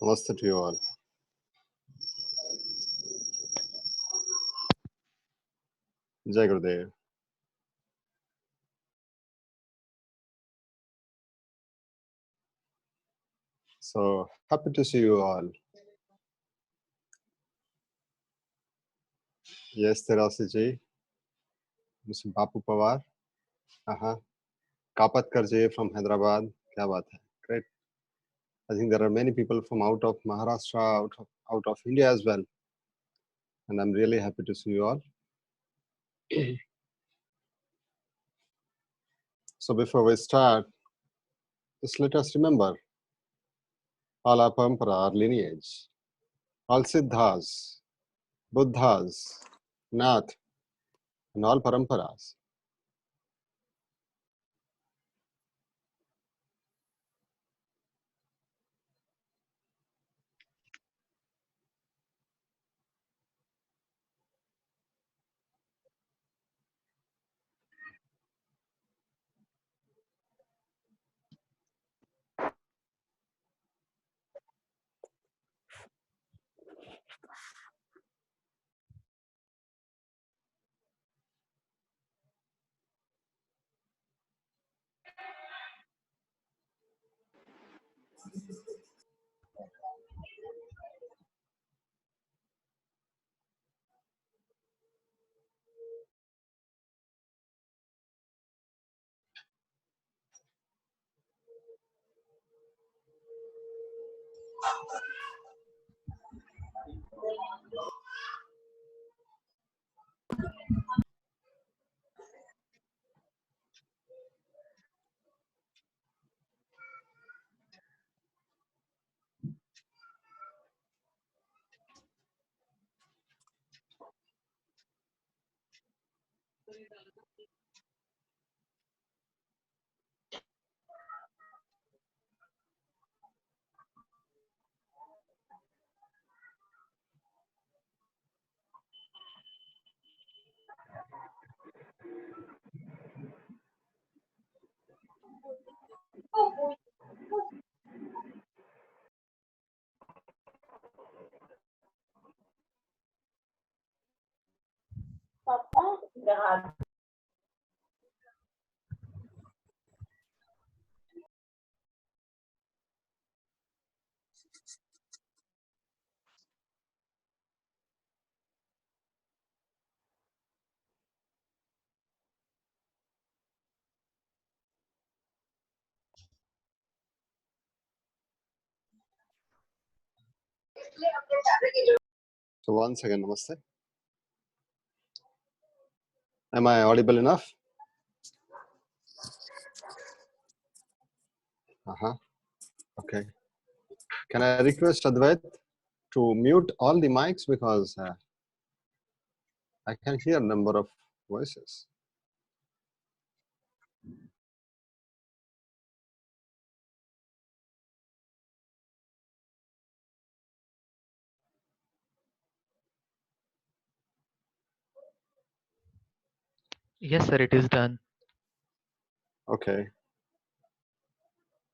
Namaste to you all. Jai Gurudev. So happy to see you all. Yes, Terasi ji, Mr. Bapu Pawar. Kapatkar ji from Hyderabad. Kya baat hai? Great. I think there are many people from out of Maharashtra, out of India as well. And I'm really happy to see you all. So before we start, just let us remember all our parampara, our lineage, all Siddhas, Buddhas, Nath, and all paramparas. So once again, namaste. Am I audible enough? Okay. Can I request Advait to mute all the mics because I can hear a number of voices. Yes, sir, it is done. Okay,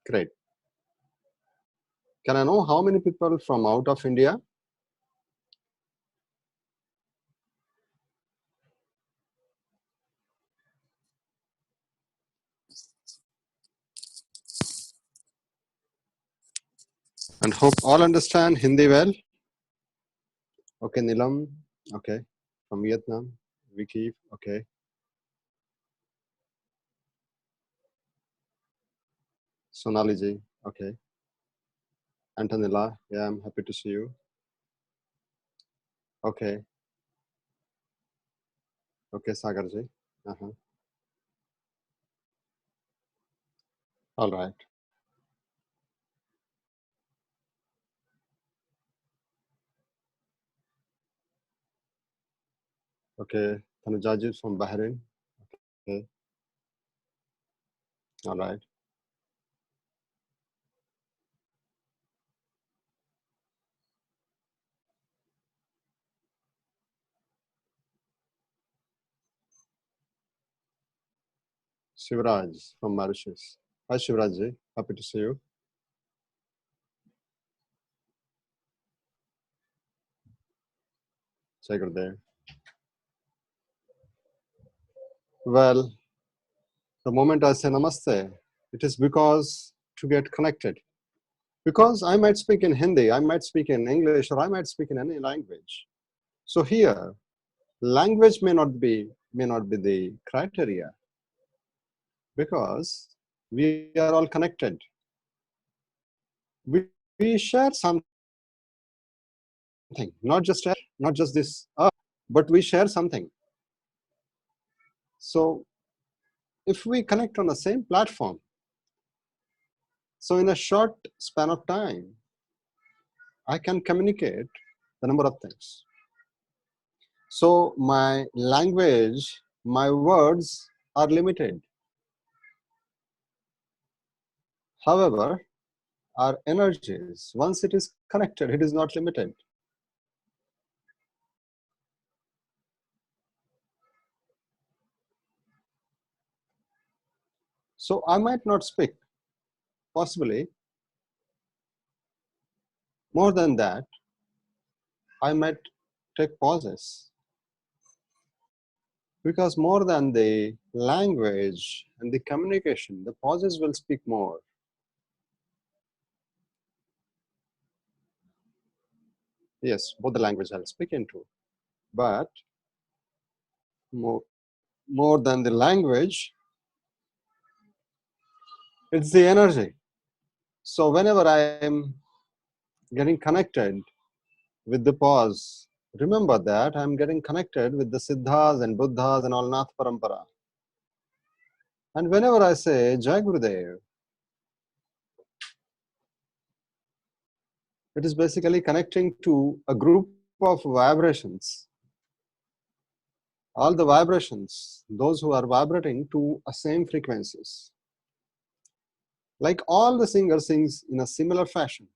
great. Can I know how many people from out of India? And hope all understand Hindi well. Okay, Nilam. Okay, from Vietnam. Vicky. Okay. Sonali ji. Okay. Antonella. Yeah, I'm happy to see you. Okay. Okay, Sagar ji. All right. Okay, Tanuja ji from Bahrain. Okay. All right. Shivraj from Mauritius. Hi, Shivraj ji. Happy to see you. Jai Gurudev. Well, the moment I say namaste, it is because to get connected. Because I might speak in Hindi, I might speak in English, or I might speak in any language. So here, language may not be the criteria, because we are all connected. We share something, not just this earth, but we share something. So if we connect on the same platform, so in a short span of time, I can communicate the number of things. So my language, my words are limited. However, our energies, once it is connected, it is not limited. So I might not speak, possibly. More than that, I might take pauses. Because more than the language and the communication, the pauses will speak more. Yes, both the language I'll speak into, but more than the language, it's the energy. So whenever I am getting connected with the pause, remember that I'm getting connected with the Siddhas and Buddhas and all Nath Parampara. And whenever I say Jai Gurudev, it is basically connecting to a group of vibrations. All the vibrations, those who are vibrating to a same frequencies. Like all the singers sings in a similar fashion.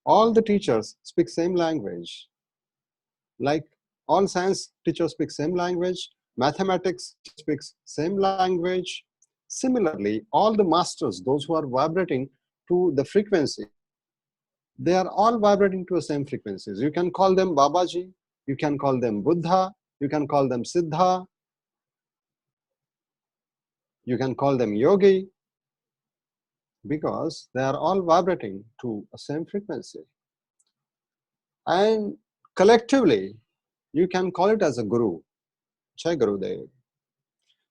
All the teachers speak same language. Like all science teachers speak same language, mathematics speaks same language. Similarly, all the masters, those who are vibrating to the frequency, they are all vibrating to the same frequencies. You can call them Babaji, you can call them Buddha, you can call them Siddha, you can call them Yogi, because they are all vibrating to a same frequency. And collectively, you can call it as a Guru, Jai Gurudev.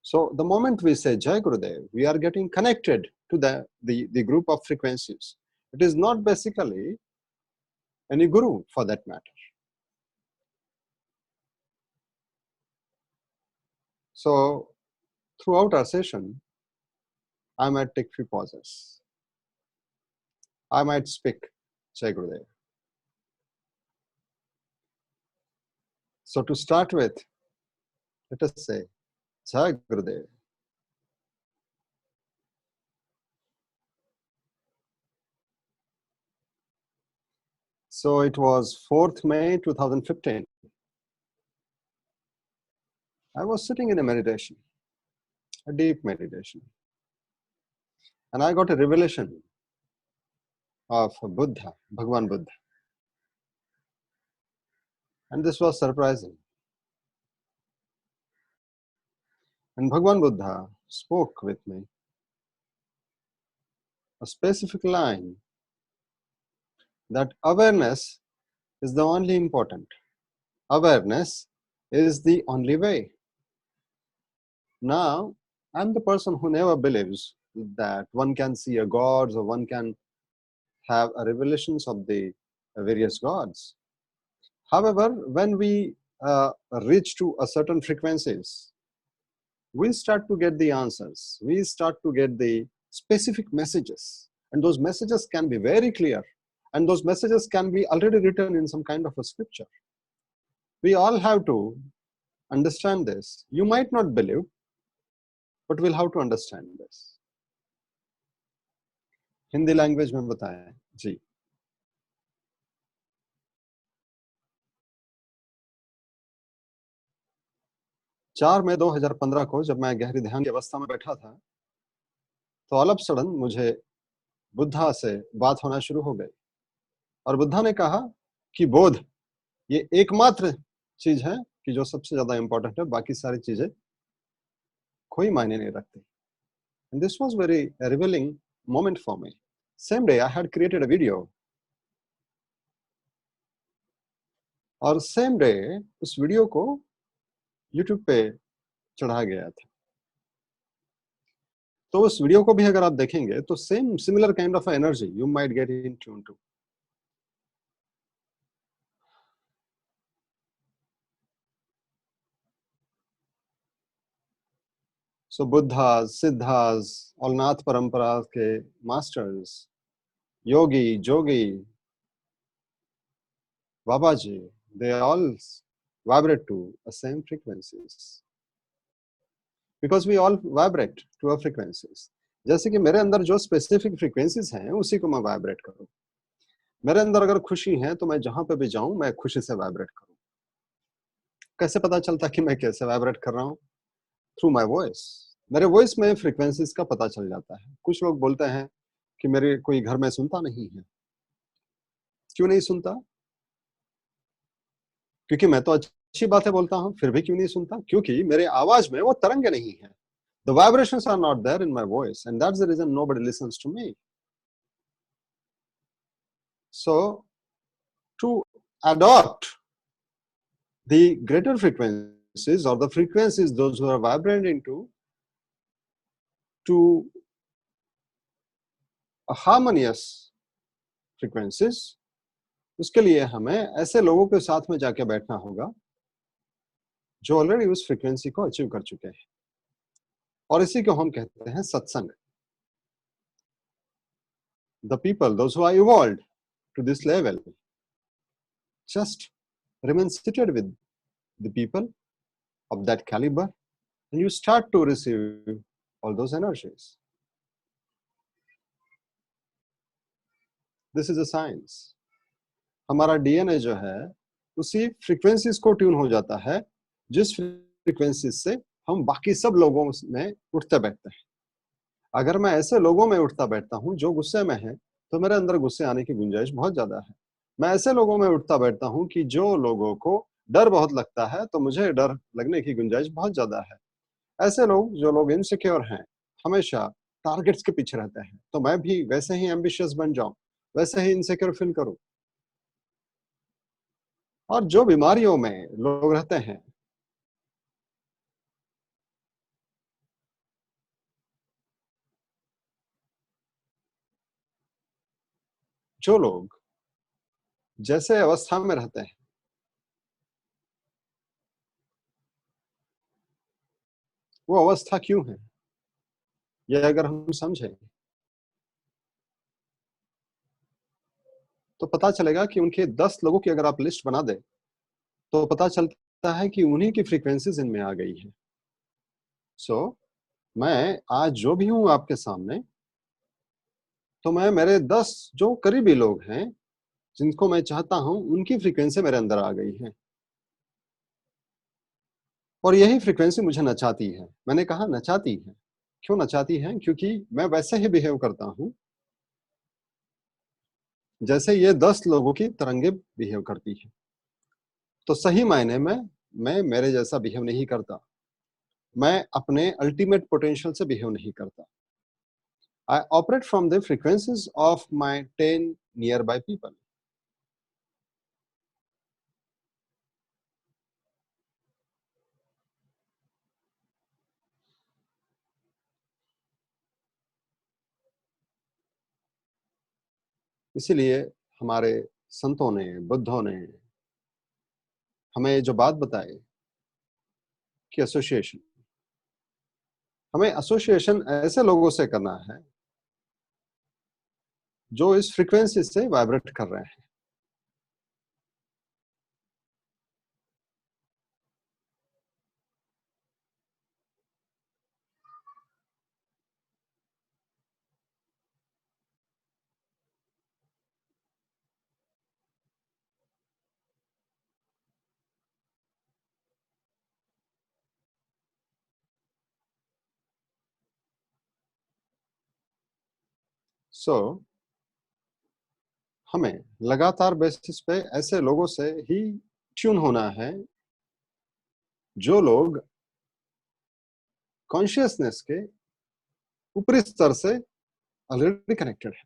So the moment we say Jai Gurudev, we are getting connected to the group of frequencies. It is not basically any Guru for that matter. So throughout our session, I might take few pauses. I might speak Jai Gurudev. So to start with, let us say Jai Gurudev. So it was 4th May 2015. I was sitting in a meditation, a deep meditation. And I got a revelation of Buddha, Bhagwan Buddha. And this was surprising. And Bhagwan Buddha spoke with me a specific line that awareness is the only important. Awareness is the only way. Now, I'm the person who never believes that one can see a god or one can have a revelations of the various gods. However, when we reach to a certain frequencies, we start to get the answers. We start to get the specific messages. And those messages can be very clear. And those messages can be already written in some kind of a scripture. We all have to understand this. You might not believe, but we'll have to understand this. Hindi language में बताएं जी. 4 मई 2015 को जब मैं गहरी ध्यान की अवस्था में बैठा था, तो ऑल ऑफ सडन मुझे बुद्धा से बात होना शुरू हो गई. और बुद्धा ने कहा कि बोध ये एकमात्र चीज है कि जो सबसे ज्यादा इंपॉर्टेंट है, बाकी सारी चीजें कोई मायने नहीं रखती. And this was very revealing moment for me. Same day I had created a video, और सेम डे उस वीडियो को यूट्यूब पे चढ़ा गया था. तो उस वीडियो को भी अगर आप देखेंगे तो same similar kind of energy you might get in tune to. So Buddhas, Siddhas, और नाथ परंपरा के masters, yogi, jogi, baba ji, they all vibrate to the same frequencies because we all vibrate to a frequencies. जैसे कि मेरे अंदर जो स्पेसिफिक फ्रीक्वेंसीज हैं उसी को मैं वाइब्रेट करूं. मेरे अंदर अगर खुशी है तो मैं जहां पे भी जाऊं मैं खुशी से वाइब्रेट करूं. कैसे पता चलता कि मैं कैसे वाइब्रेट कर रहा हूं? Through my voice. मेरे वॉइस में फ्रीक्वेंसीज का पता चल जाता है. कुछ लोग बोलते हैं कि मेरे कोई घर में सुनता नहीं है. क्यों नहीं सुनता? क्योंकि मैं तो अच्छी बातें बोलता हूं, फिर भी क्यों नहीं सुनता? क्योंकि मेरे आवाज में वो तरंगे नहीं है. The vibrations are not there in my voice, and that's the reason nobody listens to me. So, to adopt the greater frequencies or the frequencies those who are vibrating to a harmonious frequencies, उसके लिए हमें ऐसे लोगों के साथ में जाके बैठना होगा जो ऑलरेडी उस फ्रीक्वेंसी को अचीव कर चुके हैं, और इसी को हम कहते हैं सत्संग. The people, those who are evolved to this level, just remain seated with the people of that caliber, and you start to receive all those energies. This is a science. हमारा डीएनए जो है उसी frequencies को tune हो जाता है जिस frequencies से हम बाकी सब लोगों में उठते बैठते हैं. अगर मैं ऐसे लोगों में उठता बैठता हूं जो गुस्से में है तो मेरे अंदर गुस्से आने की गुंजाइश बहुत ज्यादा है. मैं ऐसे लोगों में उठता बैठता हूं कि जो लोगों को डर बहुत लगता है तो मुझे डर लगने की गुंजाइश बहुत ज्यादा है. ऐसे लोग जो लोग इनसिक्योर हैं, हमेशा टारगेट्स के पीछे रहते हैं, तो मैं भी वैसे ही एम्बिशियस बन जाऊं, वैसे ही इनसिक्योर फील करूं. और जो बीमारियों में लोग रहते हैं, जो लोग जैसे अवस्था में रहते हैं, वो अवस्था क्यों है, यह अगर हम समझें तो पता चलेगा कि उनके 10 लोगों की अगर आप लिस्ट बना दे तो पता चलता है कि उन्हीं की फ्रीक्वेंसीज इनमें आ गई है. सो मैं आज जो भी हूं आपके सामने, तो मैं मेरे 10 जो करीबी लोग हैं जिनको मैं चाहता हूं उनकी फ्रीक्वेंसी मेरे अंदर आ गई है, और यही फ्रीक्वेंसी मुझे नचाती है. मैंने कहा नचाती है. क्यों नचाती है? क्योंकि मैं वैसे ही बिहेव करता हूं जैसे ये 10 लोगों की तरंगे बिहेव करती है. तो सही मायने में मैं मेरे जैसा बिहेव नहीं करता. मैं अपने अल्टीमेट पोटेंशियल से बिहेव नहीं करता. I operate from the frequencies of my 10 nearby people. इसीलिए हमारे संतों ने, बुद्धों ने हमें जो बात बताई कि एसोसिएशन, हमें एसोसिएशन ऐसे लोगों से करना है जो इस फ्रीक्वेंसी से वाइब्रेट कर रहे हैं. सो हमें लगातार बेसिस पे ऐसे लोगों से ही ट्यून होना है जो लोग कॉन्शियसनेस के ऊपरी स्तर से ऑलरेडी कनेक्टेड है।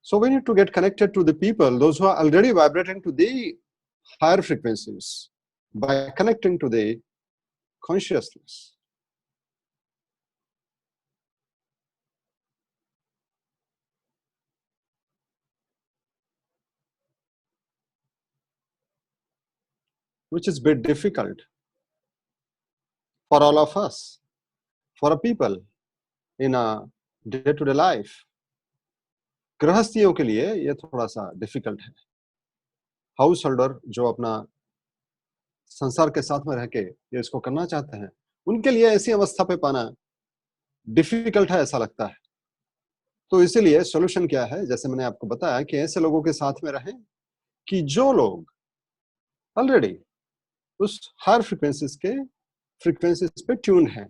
So we need to get connected to the people, those who are already vibrating to the higher frequencies by connecting to the consciousness. Which is a bit difficult for all of us, for a people in a day-to-day life. गृहस्थियों के लिए ये थोड़ा सा difficult है। House holder जो अपना संसार के साथ में रह के ये इसको करना चाहते हैं, उनके लिए ऐसी अवस्था पे पाना डिफिकल्ट है, ऐसा लगता है। तो इसीलिए सॉल्यूशन क्या है, जैसे मैंने आपको बताया कि ऐसे लोगों के साथ में रहें कि जो लोग ऑलरेडी उस हायर फ्रीक्वेंसीज पे ट्यून है।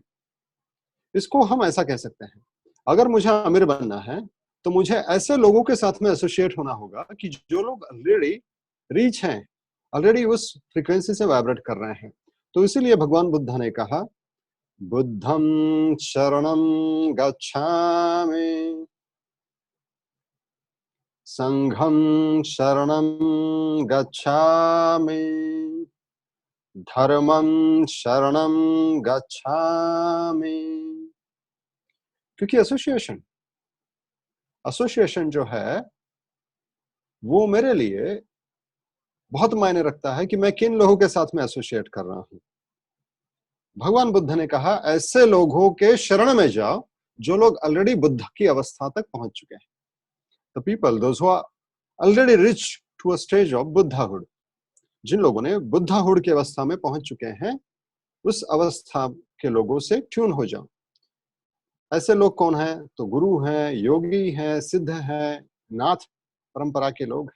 इसको हम ऐसा कह सकते हैं, अगर मुझे अमीर बनना है तो मुझे ऐसे लोगों के साथ में एसोसिएट होना होगा कि जो लोग ऑलरेडी रीच हैं, ऑलरेडी उस फ्रीक्वेंसी से वाइब्रेट कर रहे हैं। तो इसीलिए भगवान बुद्ध ने कहा, बुद्धं शरणं गच्छामि, संघं शरणं गच्छामि, धर्मं शरणं गच्छामि। क्योंकि एसोसिएशन जो है वो मेरे लिए बहुत मायने रखता है कि मैं किन लोगों के साथ में एसोसिएट कर रहा हूं। भगवान बुद्ध ने कहा, ऐसे लोगों के शरण में जाओ जो लोग ऑलरेडी बुद्ध की अवस्था तक पहुंच चुके हैं। The people those who are already reach to a stage of buddhahood, जिन लोगों ने बुद्धहुड की अवस्था में पहुंच चुके हैं, उस अवस्था के लोगों से ट्यून हो जाओ। ऐसे लोग कौन हैं? तो गुरु हैं, योगी हैं, सिद्ध हैं, नाथ परंपरा के लोग।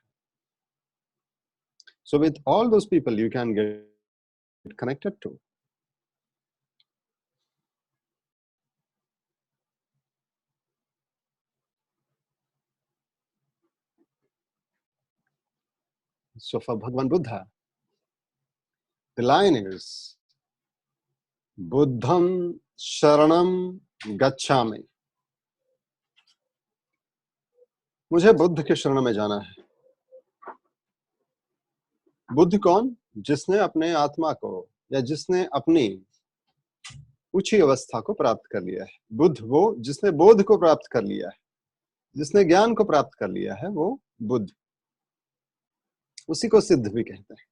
So with all those people you can get connected to. So for Bhagavan Buddha, the line is Buddham Sharanam Gacchami. मुझे बुद्ध के शरण में जाना है। बुद्ध कौन? जिसने अपने आत्मा को या जिसने अपनी ऊंची अवस्था को प्राप्त कर लिया है। बुद्ध वो जिसने बोध को प्राप्त कर लिया है, जिसने ज्ञान को प्राप्त कर लिया है, वो बुद्ध। उसी को सिद्ध भी कहते हैं।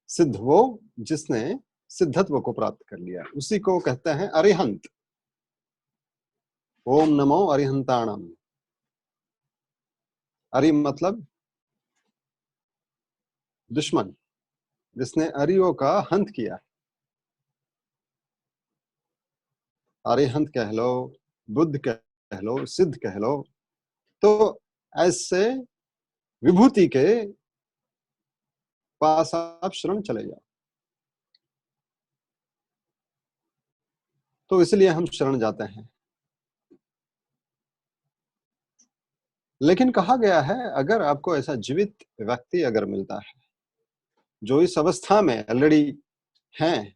सिद्ध वो जिसने सिद्धत्व को प्राप्त कर लिया, उसी को कहते हैं अरिहंत। ओम नमो अरिहंताणम। अरि मतलब दुश्मन, जिसने अरियों का हंत किया। अरिहंत कह लो, बुद्ध कह लो, सिद्ध कह लो, तो ऐसे विभूति के पास आप शरण चले जाओ। तो इसलिए हम शरण जाते हैं। लेकिन कहा गया है, अगर आपको ऐसा जीवित व्यक्ति अगर मिलता है जो इस अवस्था में ऑलरेडी हैं,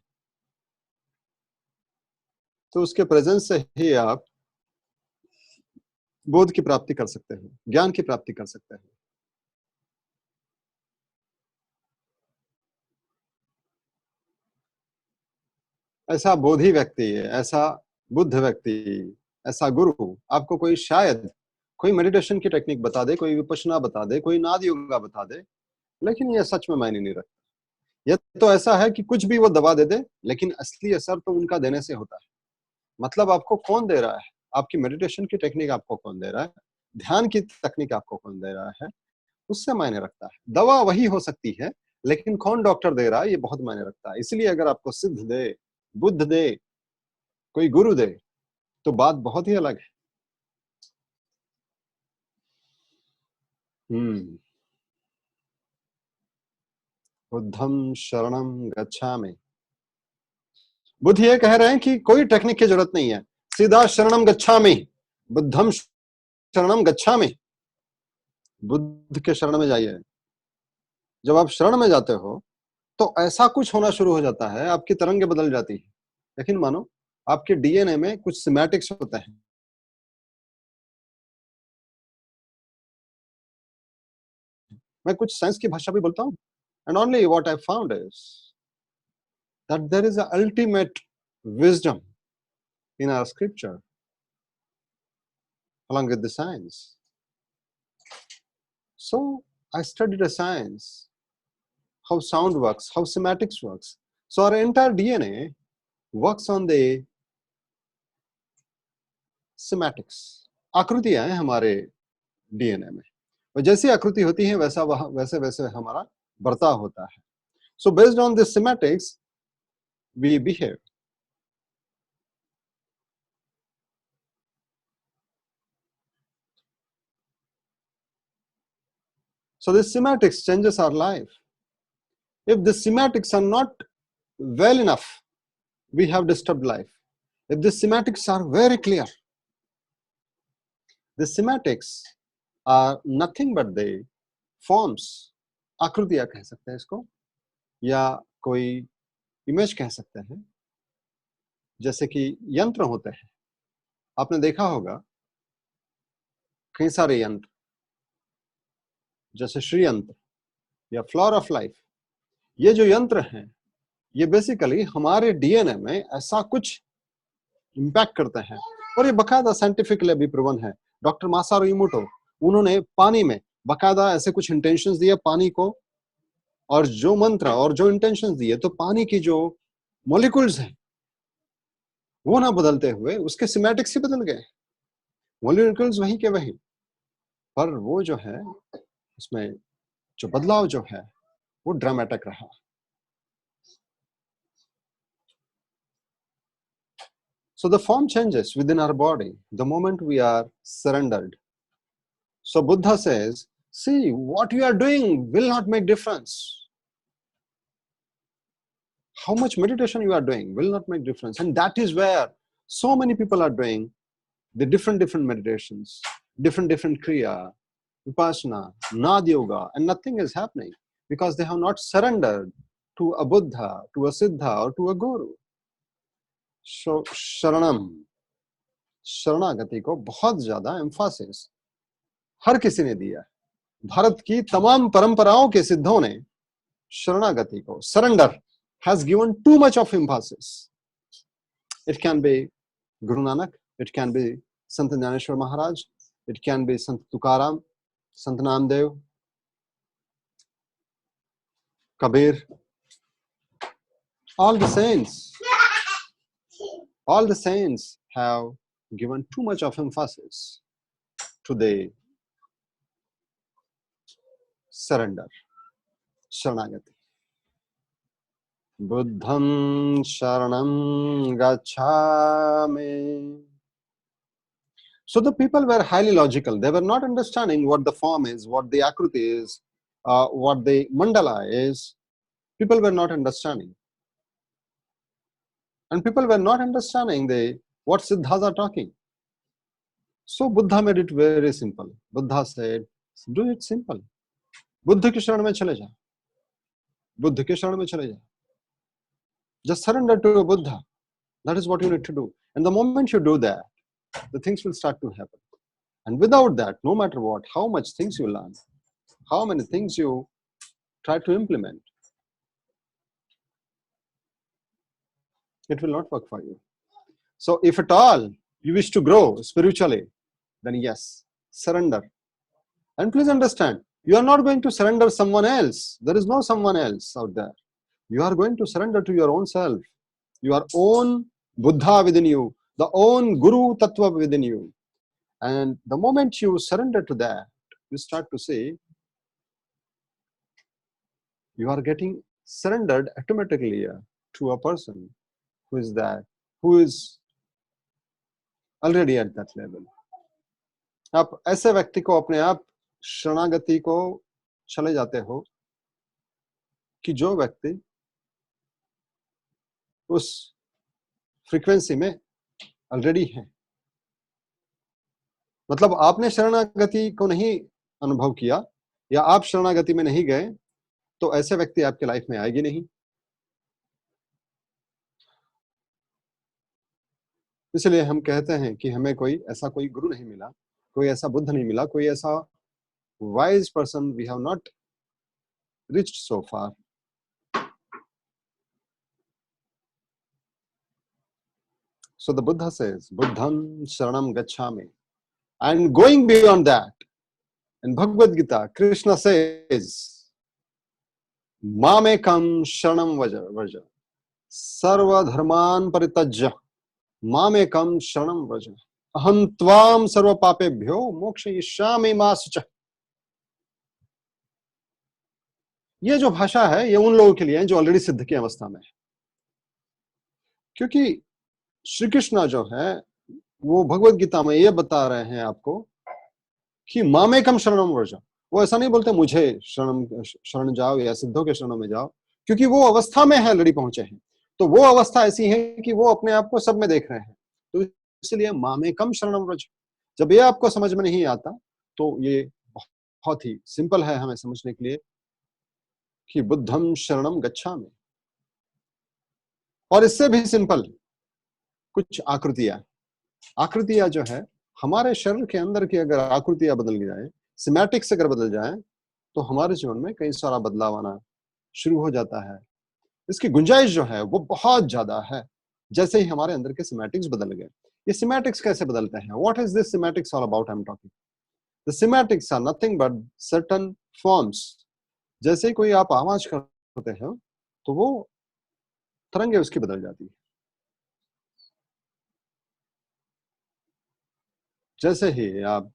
तो उसके प्रेजेंस से ही आप बोध की प्राप्ति कर सकते हो, ज्ञान की प्राप्ति कर सकते हो। ऐसा बोधी व्यक्ति, ऐसा बुद्ध व्यक्ति, ऐसा गुरु आपको कोई शायद कोई मेडिटेशन की टेक्निक बता दे, कोई विपश्यना बता दे, कोई नाद योगा बता दे, लेकिन ये सच में मायने नहीं रखता। ये तो ऐसा है कि कुछ भी वो दवा दे दे, लेकिन असली असर तो उनका देने से होता है। मतलब आपको कौन दे रहा है? आपकी मेडिटेशन की टेक्निक आपको कौन दे रहा है? ध्यान की तकनीक आपको कौन दे रहा है? उससे मायने रखता है। दवा वही हो सकती है, लेकिन कौन डॉक्टर दे रहा है ये बहुत मायने रखता है। इसलिए अगर आपको सिद्ध दे, बुद्ध दे, कोई गुरु दे, तो बात बहुत ही अलग है। बुद्धम शरणम गच्छामि। बुद्ध ये कह रहे हैं कि कोई टेक्निक की जरूरत नहीं है, सीधा शरणम गच्छामि, बुद्धम शरणम गच्छामि। बुद्ध के शरण में जाइए। जब आप शरण में जाते हो तो ऐसा कुछ होना शुरू हो जाता है, आपकी तरंगें बदल जाती है। लेकिन मानो आपके डीएनए में कुछ सिमेटिक्स होते हैं। मैं कुछ साइंस की भाषा भी बोलता हूँ। And only what I found is that there is a ultimate wisdom in our scripture along with the science. So I studied a science, how sound works, how sematics works. So our entire DNA works on the sematics. आकृतियां हैं हमारे DNA में, और जैसी आकृति होती है वैसा वैसे वैसे हमारा बर्ताव होता है. So based on the sematics we behave. So the sematics changes our life. If the sematics are not well enough, we have disturbed life. If the sematics are very clear, the sematics are nothing but the forms. आकृतियां कह सकते हैं इसको, या कोई image कह सकते हैं, जैसे कि यंत्र होते हैं. आपने देखा होगा कई सारे यंत्र, जैसे श्री यंत्र या फ्लोर ऑफ लाइफ. ये जो यंत्र हैं, ये बेसिकली हमारे डीएनए में ऐसा कुछ इंपैक्ट करते हैं, और ये बकायदा साइंटिफिकली भी प्रूवन है. डॉक्टर मासारू इमोटो, उन्होंने पानी में बकायदा ऐसे कुछ इंटेंशंस दिए पानी को, और जो मंत्र और जो इंटेंशंस दिए, तो पानी की जो मॉलिक्यूल्स हैं वो ना बदलते हुए उसके सिमेटिक्स ही बदल गए. मॉलिक्यूल्स वही के वही, पर वो जो है उसमें जो बदलाव जो है वो ड्रामेटिक रहा. So the form changes within our body the moment we are surrendered. So Buddha says, see, what you are doing will not make difference. How much meditation you are doing will not make difference. And that is where so many people are doing the different meditations, different kriya, vipassana, nad yoga, and nothing is happening because they have not surrendered to a Buddha, to a Siddha, or to a Guru. So शरणागति को बहुत ज्यादा एम्फासिस हर किसी ने दिया. भारत की तमाम परंपराओं के सिद्धों ने शरणागति को, surrender, has given too much of emphasis. It can be Guru Nanak, it can be Sant Jnaneshwar Maharaj, it can be Sant Tukaram, Sant Namdev, Kabir, all the saints have given too much of emphasis to the surrender, sharanagati. Buddham sharanam gacchami. So the people were highly logical. They were not understanding what the form is, what the akruti is, what the mandala is. People were not understanding. And people were not understanding what siddhas are talking. So Buddha made it very simple. Buddha said, do it simple. Buddha के शरण में चले जा, बुद्ध के शरण में चले जा. Just surrender to a Buddha. That is what you need to do. And the moment you do that, the things will start to happen. And without that, no matter what, how much things you learn, how many things you try to implement, it will not work for you. So if at all you wish to grow spiritually, then yes, surrender. And please understand, you are not going to surrender someone else. There is no someone else out there. You are going to surrender to your own self, your own Buddha within you, the own Guru Tattva within you. And the moment you surrender to that, you start to see you are getting surrendered automatically to a person who is already at that level. आप ऐसे व्यक्ति को अपने आप शरणागति को चले जाते हो कि जो व्यक्ति उस फ्रीक्वेंसी में ऑलरेडी है. मतलब आपने शरणागति को नहीं अनुभव किया या आप शरणागति में नहीं गए तो ऐसे व्यक्ति आपके लाइफ में आएगी नहीं। इसलिए हम कहते हैं कि हमें कोई ऐसा कोई गुरु नहीं मिला, कोई ऐसा बुद्ध नहीं मिला, कोई ऐसा wise person we have not reached so far. So the Buddha says, Buddham Sharanam Gacchami. And going beyond that, in Bhagavad Gita, Krishna says, Mamekam Sharanam Vaja, Sarva Dharman Paritajya, Mamekam Sharanam Vaja, Aham Tvam Sarva Papebhyo Moksha Yishami Masucha. ये जो भाषा है ये उन लोगों के लिए है जो ऑलरेडी सिद्ध की अवस्था में है, क्योंकि श्री कृष्ण जो है वो भगवत गीता में ये बता रहे हैं आपको कि मामेकम शरणम व्रजा। वो ऐसा नहीं बोलते मुझे शरण जाओ या सिद्धों के शरणों में जाओ, क्योंकि वो अवस्था में है, ऑलरेडी पहुंचे हैं, तो वो अवस्था ऐसी है कि वो अपने आप को सब में देख रहे हैं। तो इसलिए मामेकम शरणम व्रजा। जब ये आपको समझ में नहीं आता तो ये बहुत ही सिंपल है हमें समझने के लिए कि बुद्धम शरणम गच्छामि। और इससे भी सिंपल कुछ आकृतियां जो है हमारे शरीर के अंदर की अगर आकृतियां बदल जाए, सिमेटिक्स अगर बदल जाए, तो हमारे जीवन में कई सारा बदलाव आना शुरू हो जाता है। इसकी गुंजाइश जो है वो बहुत ज्यादा है, जैसे ही हमारे अंदर के सिमेटिक्स बदल गए। ये सिमेटिक्स कैसे बदलते हैं? What is this cymatics all about? I am talking the cymatics are nothing but certain forms. जैसे कोई आप आवाज करते हैं तो वो तरंगे उसकी बदल जाती है। जैसे ही आप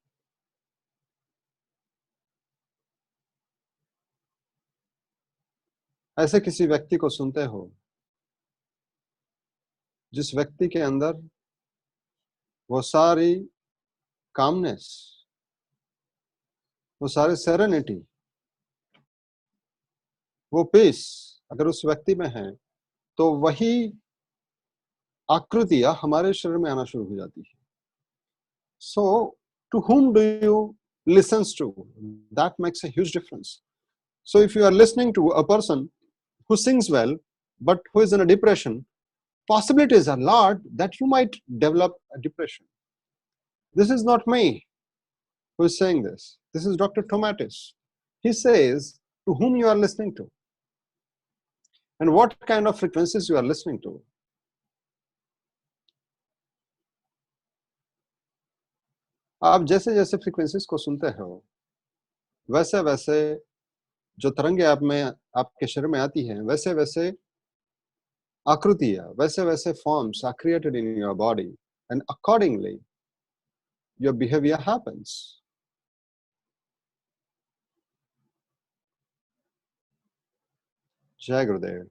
ऐसे किसी व्यक्ति को सुनते हो जिस व्यक्ति के अंदर वो सारी कामनेस, वो सारी सेरेनिटी, वो पीस अगर उस व्यक्ति में है, तो वही आकृतियां हमारे शरीर में आना शुरू हो जाती है। सो to whom do you listens to? That makes a huge difference. So if you are listening to a person who sings well but who is in a depression, possibilities are large that you might develop a depression. This is not me who is saying this. This is Dr. Tomatis. He says to whom you are listening to and what kind of frequencies you are listening to. आप जैसे जैसे frequencies को सुनते हो वैसे वैसे जो तरंगे आप में आपके शरीर में आती हैं, वैसे वैसे आकृतियां, वैसे वैसे forms are created in your body and accordingly your behaviour happens. जय गुरुदेव।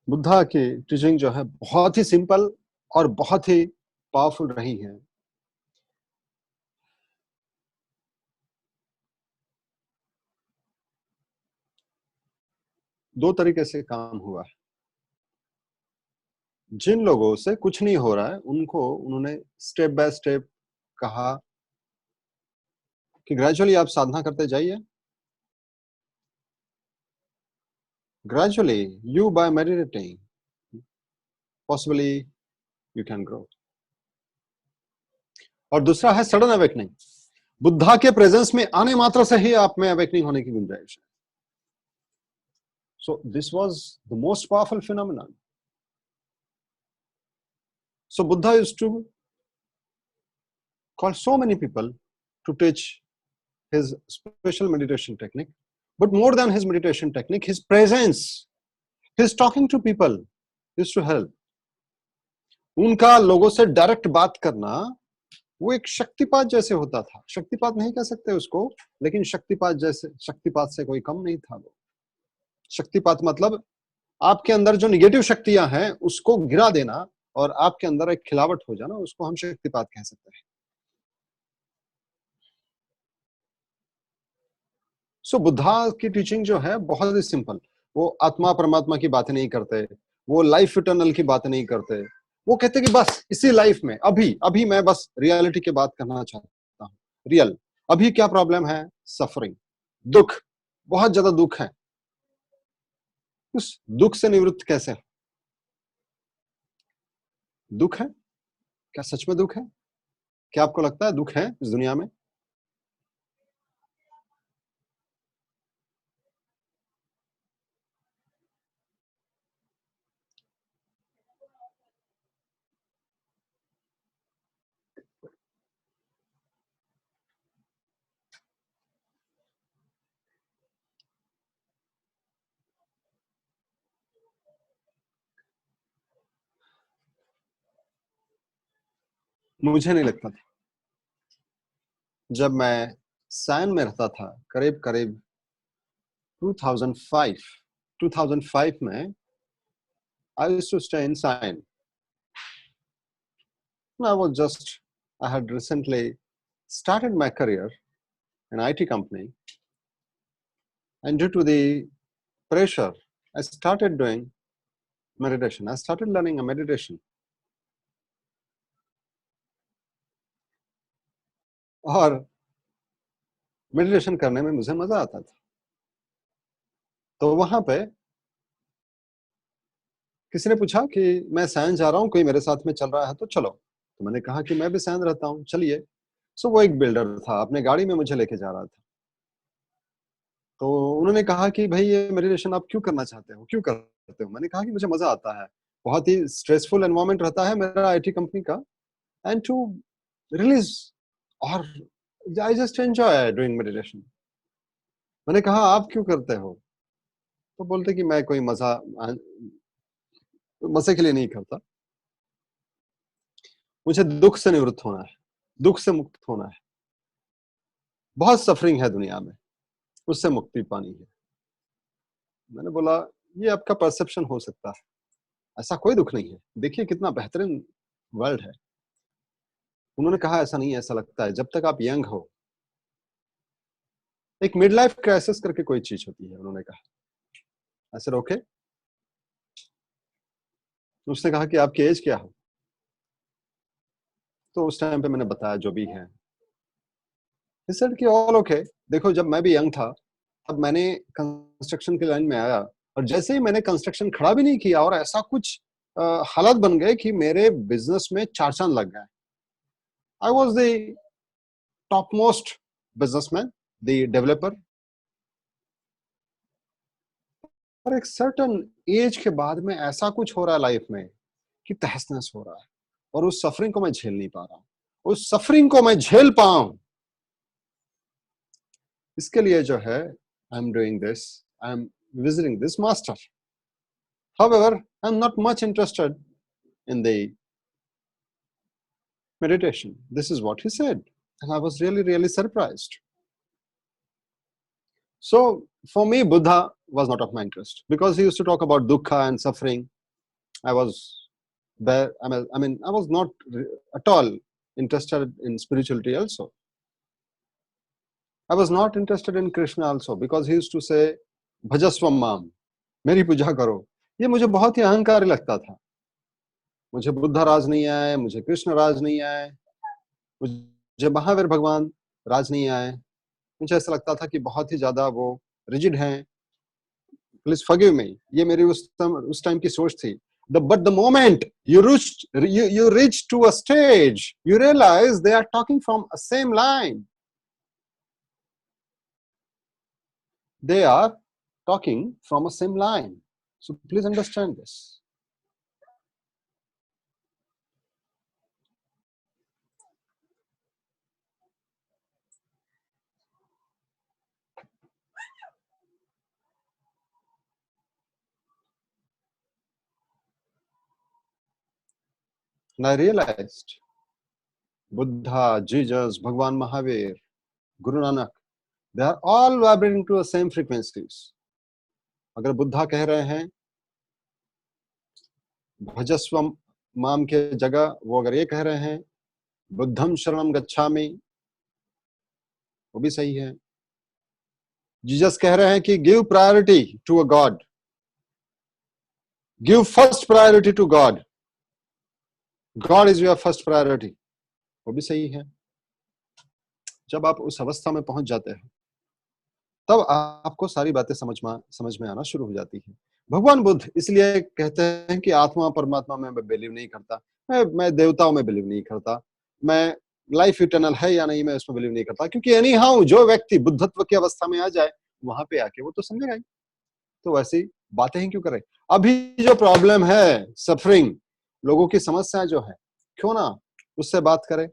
बुद्धा की टीचिंग जो है बहुत ही सिंपल और बहुत ही पावरफुल रही है। दो तरीके से काम हुआ है। जिन लोगों से कुछ नहीं हो रहा है उनको उन्होंने स्टेप बाय स्टेप कहा कि ग्रेजुअली आप साधना करते जाइए, gradually you by meditating possibly you can grow. और दूसरा है सडन अवेकनिंग। बुद्धा के प्रेजेंस में आने मात्र से ही आप में अवेकनिंग होने की गुंजाइश है। So this was the most powerful phenomenon. So Buddha used to call so many people to teach his special meditation technique. But more than his meditation technique, his presence, his talking to people used to help. उनका लोगों से direct बात करना वो एक शक्तिपात जैसे होता था। शक्तिपात नहीं कह सकते उसको, लेकिन शक्तिपात जैसे, शक्तिपात से कोई कम नहीं था वो। शक्तिपात मतलब आपके अंदर जो निगेटिव शक्तियां हैं उसको गिरा देना और आपके अंदर एक खिलावट हो जाना, उसको हम शक्तिपात कह सकते हैं। सो बुद्धा की टीचिंग जो है बहुत ही सिंपल। वो आत्मा परमात्मा की बातें नहीं करते, वो लाइफ इटर्नल की बातें नहीं करते। वो कहते कि बस इसी लाइफ में अभी अभी मैं बस रियलिटी की बात करना चाहता हूँ। रियल अभी क्या प्रॉब्लम है? सफरिंग, दुख, बहुत ज्यादा दुख है। उस दुख से निवृत्त कैसे हो? दुख है? क्या सच में दुख है? क्या आपको लगता है दुख है इस दुनिया में? मुझे नहीं लगता था। जब मैं सैन में रहता था, करीब करीब 2005 में, I used to stay in Sion. I had recently started my career in an IT company, and due to the pressure, I started doing meditation. I started learning a meditation. और meditation करने में मुझे मजा आता था। तो वहां पे किसी ने पूछा कि मैं सैन जा रहा हूँ, कोई मेरे साथ में चल रहा है तो चलो। तो मैंने कहा कि मैं भी सैन रहता हूँ, चलिए। सो वो एक बिल्डर था, अपने गाड़ी में मुझे लेके जा रहा था। तो उन्होंने कहा कि भाई ये मेडिटेशन आप क्यों करना चाहते हो, क्यों करते हो? मैंने कहा कि मुझे मजा आता है, बहुत ही स्ट्रेसफुल एनवायरनमेंट रहता है मेरा आईटी कंपनी का, एंड टू रिलीज, और I just enjoy doing meditation. मैंने कहा आप क्यों करते हो? तो बोलते कि मैं कोई मजे के लिए नहीं करता, मुझे दुख से निवृत्त होना है, दुख से मुक्त होना है। बहुत सफरिंग है दुनिया में, उससे मुक्ति पानी है। मैंने बोला ये आपका परसेप्शन हो सकता है, ऐसा कोई दुख नहीं है, देखिए कितना बेहतरीन वर्ल्ड है। उन्होंने कहा ऐसा नहीं है, ऐसा लगता है जब तक आप यंग हो। एक मिड लाइफ क्राइसिस करके कोई चीज होती है, उन्होंने कहा। ऐसे ओके। उसने कहा कि आपकी एज क्या हो? तो उस टाइम पे मैंने बताया जो भी है। He said कि ऑल ओके। देखो जब मैं भी यंग था तब मैंने कंस्ट्रक्शन की लाइन में आया, और जैसे ही मैंने कंस्ट्रक्शन खड़ा भी नहीं किया और ऐसा कुछ हालात बन गए कि मेरे बिजनेस में चार चांद लग गए। I was the top most businessman, the developer. और एक सर्टन एज के बाद में ऐसा कुछ हो रहा है लाइफ में कि तहस नहस हो रहा है, और उस सफरिंग को मैं झेल नहीं पा रहा हूं। उस सफरिंग को मैं झेल पाऊं, इसके लिए जो है I am doing this, I am visiting this master. However, I'm not much interested in the meditation. This is what he said, and I was really, really surprised. So, for me, Buddha was not of my interest because he used to talk about dukkha and suffering. I was I was not at all interested in spirituality also. I was not interested in Krishna also because he used to say, Bhajasvam mam, मेरी पूजा करो। ये मुझे बहुत ही अहंकारी लगता था। मुझे बुद्ध राज नहीं आए, मुझे कृष्ण राज नहीं आए, मुझे महावीर भगवान राज नहीं आए। मुझे ऐसा लगता था कि बहुत ही ज्यादा वो रिजिड हैं। प्लीज फॉरगिव मी, ये मेरी उस टाइम की सोच थी। But the moment you reach to a stage, you realize they are talking from a same line. They are talking from a same line. So please understand this. And I realized Buddha, Jesus, Bhagwan Mahavir, Guru Nanak, they are all vibrating to the same frequencies. अगर बुद्धा कह रहे हैं भजस्व माम के जगह, वो अगर ये कह रहे हैं बुद्धम शरणम गच्छामि, वो भी सही है. जीसस कह रहे हैं कि give priority to a god, give first priority to god, god is your first priority, वो भी सही है. जब आप उस अवस्था में पहुंच जाते हैं तब आपको सारी बातें समझ में आना शुरू हो जाती है. भगवान बुद्ध इसलिए कहते हैं कि आत्मा परमात्मा में मैं बिलीव नहीं करता, मैं देवताओं में बिलीव नहीं करता, मैं लाइफ इटर्नल है या नहीं मैं उसमें बिलीव नहीं करता, क्योंकि एनी हाउ जो व्यक्ति बुद्धत्व की अवस्था में आ जाए वहां पे आके वो तो समझेगा ही. तो वैसी बातें ही क्यों करें. अभी जो प्रॉब्लम है, सफरिंग, लोगों की समस्याएं जो है, क्यों ना उससे बात करें.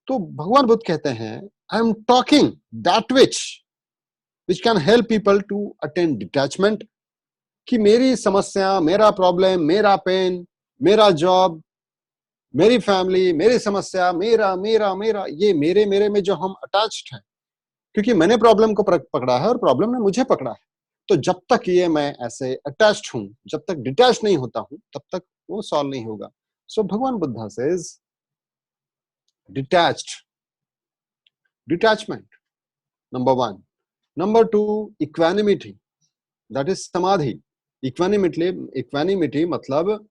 तो भगवान बुद्ध कहते हैं आई am talking that which can help people to attain detachment, कि मेरी समस्या, मेरा प्रॉब्लम, मेरा पेन, मेरा जॉब, मेरी फैमिली, मेरी समस्या, मेरा मेरा मेरा, ये मेरे मेरे में जो हम अटैच्ड हैं, क्योंकि मैंने प्रॉब्लम को पकड़ा है और प्रॉब्लम ने मुझे पकड़ा है. तो जब तक ये मैं ऐसे अटैच्ड हूं, जब तक डिटैच नहीं होता हूं, तब तक वो सॉल्व नहीं होगा. सो भगवान Buddha says detached, detachment number 1. Number 2, equanimity, that is samadhi. Equanimity मतलब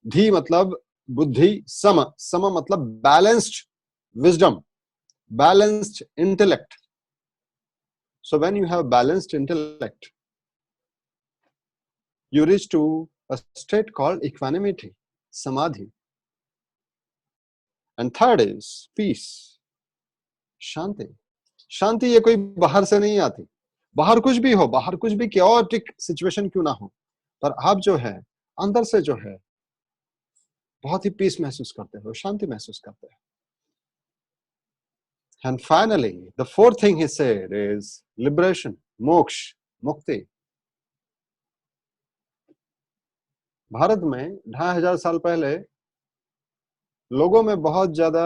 धी मतलब बुद्धि, सम मतलब balanced wisdom, balanced intellect. So when you have balanced intellect, you reach to a state called equanimity, samadhi. And third is peace, शांति. शांति ये कोई बाहर से नहीं आती. बाहर कुछ भी हो, बाहर कुछ भी chaotic सिचुएशन क्यों ना हो, पर आप जो है अंदर से जो है बहुत ही पीस महसूस करते हो, शांति महसूस करते हो. And finally, the fourth thing he said is liberation, मोक्ष, मुक्ति. भारत में 2500 साल पहले लोगों में बहुत ज्यादा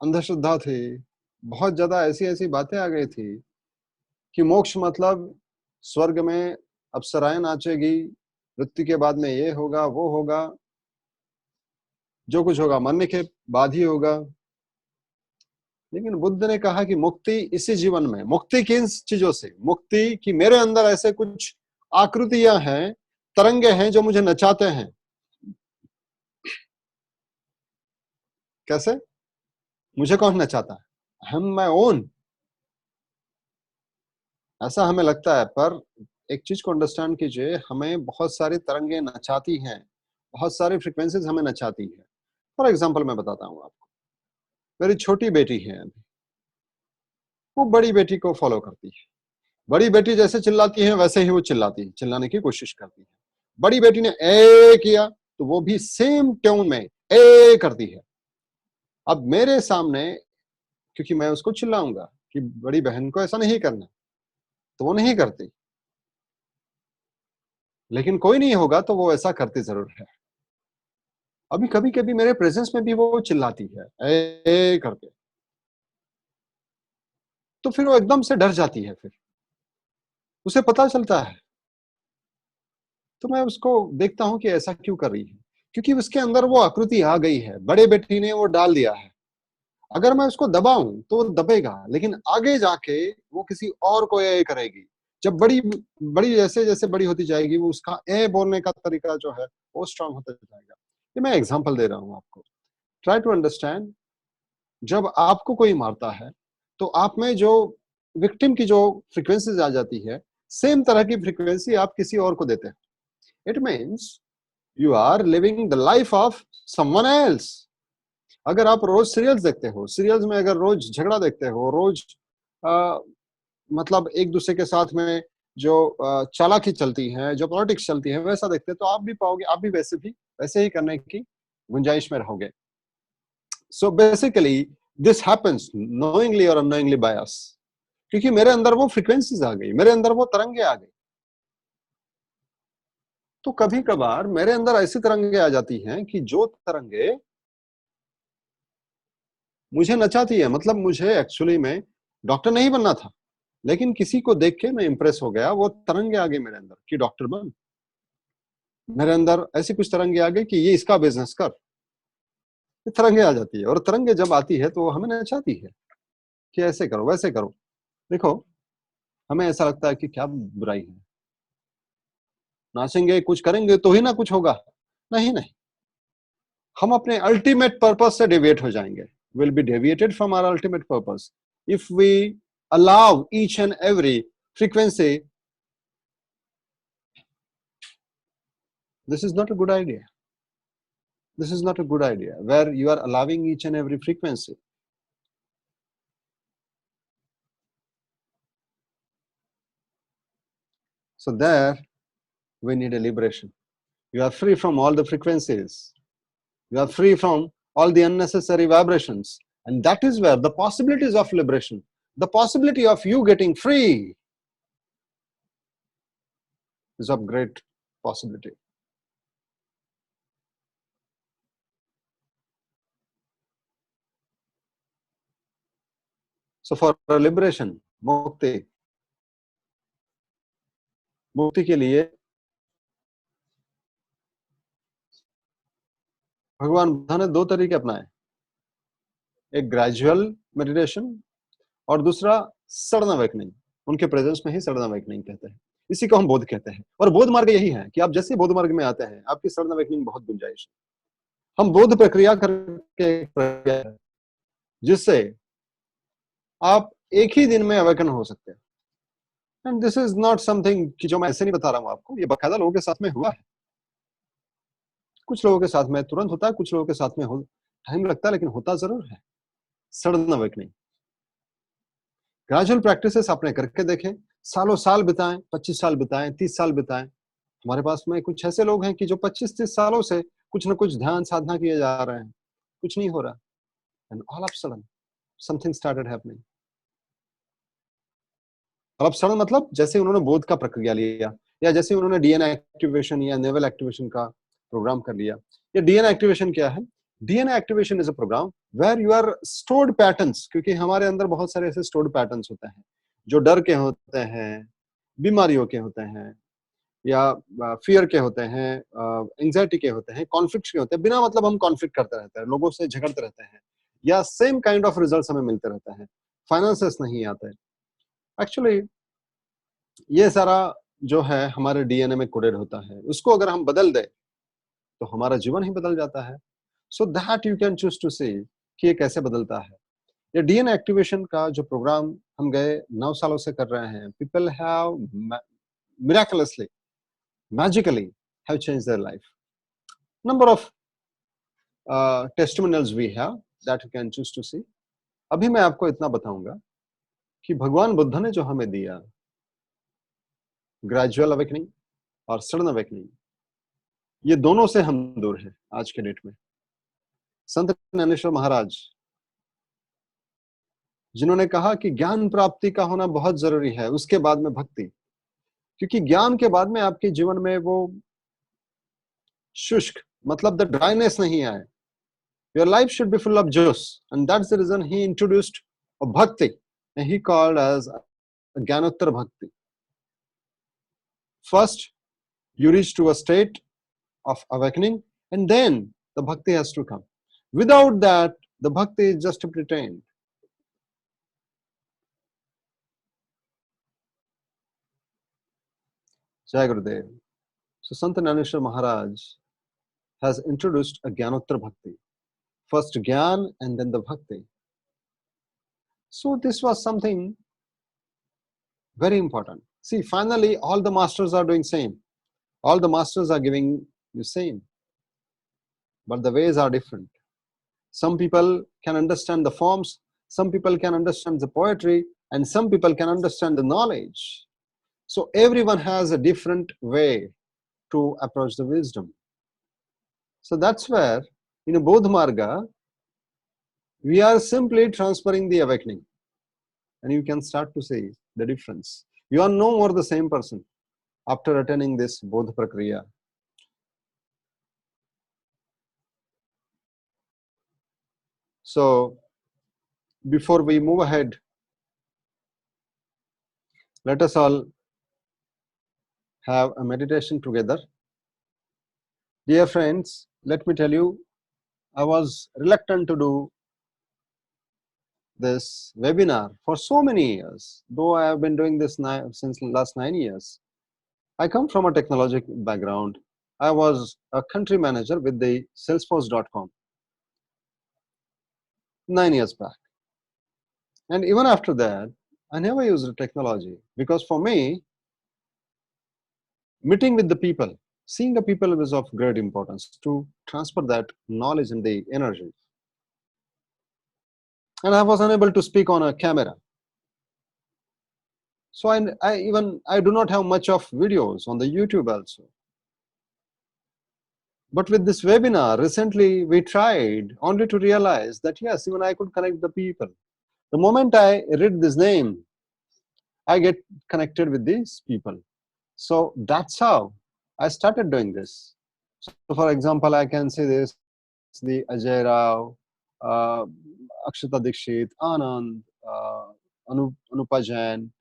अंधश्रद्धा थी, बहुत ज्यादा ऐसी ऐसी बातें आ गई थी कि मोक्ष मतलब स्वर्ग में अप्सराएं नाचेगी, मृत्यु के बाद में ये होगा, वो होगा, जो कुछ होगा मरने के बाद ही होगा. लेकिन बुद्ध ने कहा कि मुक्ति इसी जीवन में. मुक्ति किन चीजों से? मुक्ति कि मेरे अंदर ऐसे कुछ आकृतियां हैं, तरंगे हैं जो मुझे नचाते हैं. कैसे? मुझे कौन नचाता है? हम माय ओन. ऐसा हमें लगता है, पर एक चीज को अंडरस्टैंड कीजिए, हमें बहुत सारी तरंगे नचाती हैं, बहुत सारी फ्रीक्वेंसीज हमें नचाती है. फॉर एग्जाम्पल मैं बताता हूँ आपको. मेरी छोटी बेटी है अभी, वो बड़ी बेटी को फॉलो करती है. बड़ी बेटी जैसे चिल्लाती है वैसे ही वो चिल्लाती है, चिल्लाने की कोशिश करती है. बड़ी बेटी ने ए किया तो वो भी सेम ट्यून में ए करती है. अब मेरे सामने, क्योंकि मैं उसको चिल्लाऊंगा कि बड़ी बहन को ऐसा नहीं करना, तो वो नहीं करती. लेकिन कोई नहीं होगा तो वो ऐसा करती जरूर है. अभी कभी कभी मेरे प्रेजेंस में भी वो चिल्लाती है ए करके, तो फिर वो एकदम से डर जाती है. फिर उसे पता चलता है, तो मैं उसको देखता हूं कि ऐसा क्यों कर रही है. क्योंकि उसके अंदर वो आकृति आ गई है, बड़े बेटी ने वो डाल दिया है. अगर मैं उसको दबाऊं तो वो दबेगा, लेकिन आगे जाके वो किसी और को ए करेगी. जब बड़ी बड़ी जैसे जैसे बड़ी होती जाएगी, वो उसका ए बोलने का तरीका जो है वो स्ट्रांग होता जाएगा. ये मैं एग्जांपल दे रहा हूं आपको. Try to understand. जब आपको कोई मारता है तो आप में जो विक्टिम की जो फ्रीक्वेंसीज आ जाती है, सेम तरह की फ्रीक्वेंसी आप किसी और को देते हैं. It means You are living the life of someone else. अगर आप रोज सीरियल्स देखते हो, सीरियल्स में अगर रोज झगड़ा देखते हो, रोज मतलब एक दूसरे के साथ में जो चालाकी चलती है, जो पॉलिटिक्स चलती है, वैसा देखते हैं, तो आप भी पाओगे, आप भी वैसे ही करने की गुंजाइश में रहोगे. So basically this happens knowingly और अननोइंगली बाय अस, क्योंकि मेरे अंदर वो फ्रीक्वेंसीज आ गई, मेरे अंदर वो तरंगे आ गई. तो कभी कभार मेरे अंदर ऐसी तरंगे आ जाती हैं कि जो तरंगे मुझे नचाती है. मतलब मुझे एक्चुअली में डॉक्टर नहीं बनना था, लेकिन किसी को देख के मैं इंप्रेस हो गया. वो तरंगे आ गई मेरे अंदर कि डॉक्टर बन. मेरे अंदर ऐसी कुछ तरंगे आ गई कि ये इसका बिजनेस कर. ये तरंगे आ जाती है, और तरंगे जब आती है तो हमें नचाती है कि ऐसे करो, वैसे करो. देखो, हमें ऐसा लगता है कि क्या बुराई है, नाचेंगे, कुछ करेंगे तो ही ना कुछ होगा. नहीं नहीं, हम अपने अल्टीमेट पर्पस से डेविएट हो जाएंगे. Will be deviated from our ultimate purpose if we allow each and every frequency. This is not a good idea. This is not a good idea where you are allowing each and every frequency. So there we need a liberation. You are free from all the frequencies. You are free from all the unnecessary vibrations. And that is where the possibilities of liberation, the possibility of you getting free, is of great possibility. So for liberation, मुक्ति के लिए भगवान बुद्ध ने दो तरीके अपनाए. एक gradual meditation और दूसरा सडन अवेकनिंग. उनके प्रेजेंस में ही सडन अवेकनिंग कहते हैं. इसी को हम बोध कहते हैं. और बोध मार्ग यही है कि आप जैसे बोध मार्ग में आते हैं, आपकी सडन अवेकनिंग बहुत गुंजाइश है. हम बोध प्रक्रिया करके जिससे आप एक ही दिन में अवेकन हो सकते हैं. And this is not something कि जो मैं ऐसे नहीं बता रहा हूं आपको, ये बाकायदा लोगों के साथ में हुआ है. कुछ लोगों के साथ में तुरंत होता है, कुछ लोगों के साथ में टाइम लगता है, लेकिन होता जरूर है सडन अवेकनिंग. ग्रेजुअल प्रैक्टिसेस आपने करके देखें, सालों साल बिताएं, 25 साल बिताएं, 30 साल बिताएं. हमारे पास में कुछ ऐसे लोग हैं कि जो 25-30 सालों से कुछ न कुछ ध्यान साधना किए जा रहे हैं, कुछ नहीं हो रहा. And all of sudden something started happening. All of sudden मतलब जैसे उन्होंने बोध का प्रक्रिया लिया, या जैसे उन्होंने डीएनए एक्टिवेशन या नेवल एक्टिवेशन का प्रोग्राम कर लिया. ये डीएनए एक्टिवेशन क्या है? DNA activation is a programme where you are stored patterns. क्योंकि हमारे अंदर बहुत सारे ऐसे स्टोर्ड पैटर्न्स होते हैं जो डर के होते हैं, बीमारियों के होते हैं, या फियर के होते हैं, एंजाइटी के होते हैं, कॉन्फ्लिक्ट के होते हैं. बिना मतलब हम कॉन्फ्लिक्ट करते रहते हैं, लोगों से झगड़ते रहते हैं, या सेम काइंड ऑफ रिजल्ट्स हमें मिलते रहते हैं, फाइनेंसेस नहीं आते. एक्चुअली ये सारा जो है हमारे डीएनए में कोडेड होता है. उसको अगर हम बदल दें तो हमारा जीवन ही बदल जाता है. So that you can choose to see कि ये कैसे बदलता है. ये डीएनए एक्टिवेशन का जो प्रोग्राम हम गए 9 सालों से कर रहे हैं, people have miraculously, magically have changed their life. Number of testimonials we have that you can choose to see. अभी मैं आपको इतना बताऊंगा कि भगवान बुद्ध ने जो हमें दिया ग्रेजुअल अवेकनिंग और सडन अवेकनिंग, ये दोनों से हम दूर हैं आज के डेट में. संत ज्ञानेश्वर महाराज जिन्होंने कहा कि ज्ञान प्राप्ति का होना बहुत जरूरी है, उसके बाद में भक्ति. क्योंकि ज्ञान के बाद में आपके जीवन में वो शुष्क मतलब द ड्राइनेस नहीं आए. Your life should be full of juice, and that's the reason he introduced a bhakti, and he called as Gyanottar Bhakti. First, you reach to a state of awakening, and then the bhakti has to come. Without that, the bhakti is just a pretend. Jai Gurudev. So, Sant Naneshwar Maharaj has introduced a Gyanottar Bhakti. First Gyan and then the Bhakti. So, this was something very important. See, finally, all the masters are doing same. All the masters are giving you same, but the ways are different. Some people can understand the forms, some people can understand the poetry, and some people can understand the knowledge. So everyone has a different way to approach the wisdom. So that's where in a Bodh Marga, we are simply transferring the awakening. And you can start to see the difference. You are no more the same person after attaining this Bodh Prakriya. So before we move ahead, let us all have a meditation together. Dear friends, let me tell you, I was reluctant to do this webinar for so many years, though I have been doing this since last 9 years. I come from a technology background. I was a country manager with the Salesforce.com 9 years back. And even after that, I never used technology because for me, meeting with the people, seeing the people was of great importance to transfer that knowledge and the energy. And I was unable to speak on a camera. So I do not have much of videos on the YouTube also. But with this webinar, recently we tried only to realize that yes, even I could connect the people. The moment I read this name, I get connected with these people. So that's how I started doing this. So for example, I can say this, the Ajay Rao, Akshata Dikshit, Anand, Anupa Jain,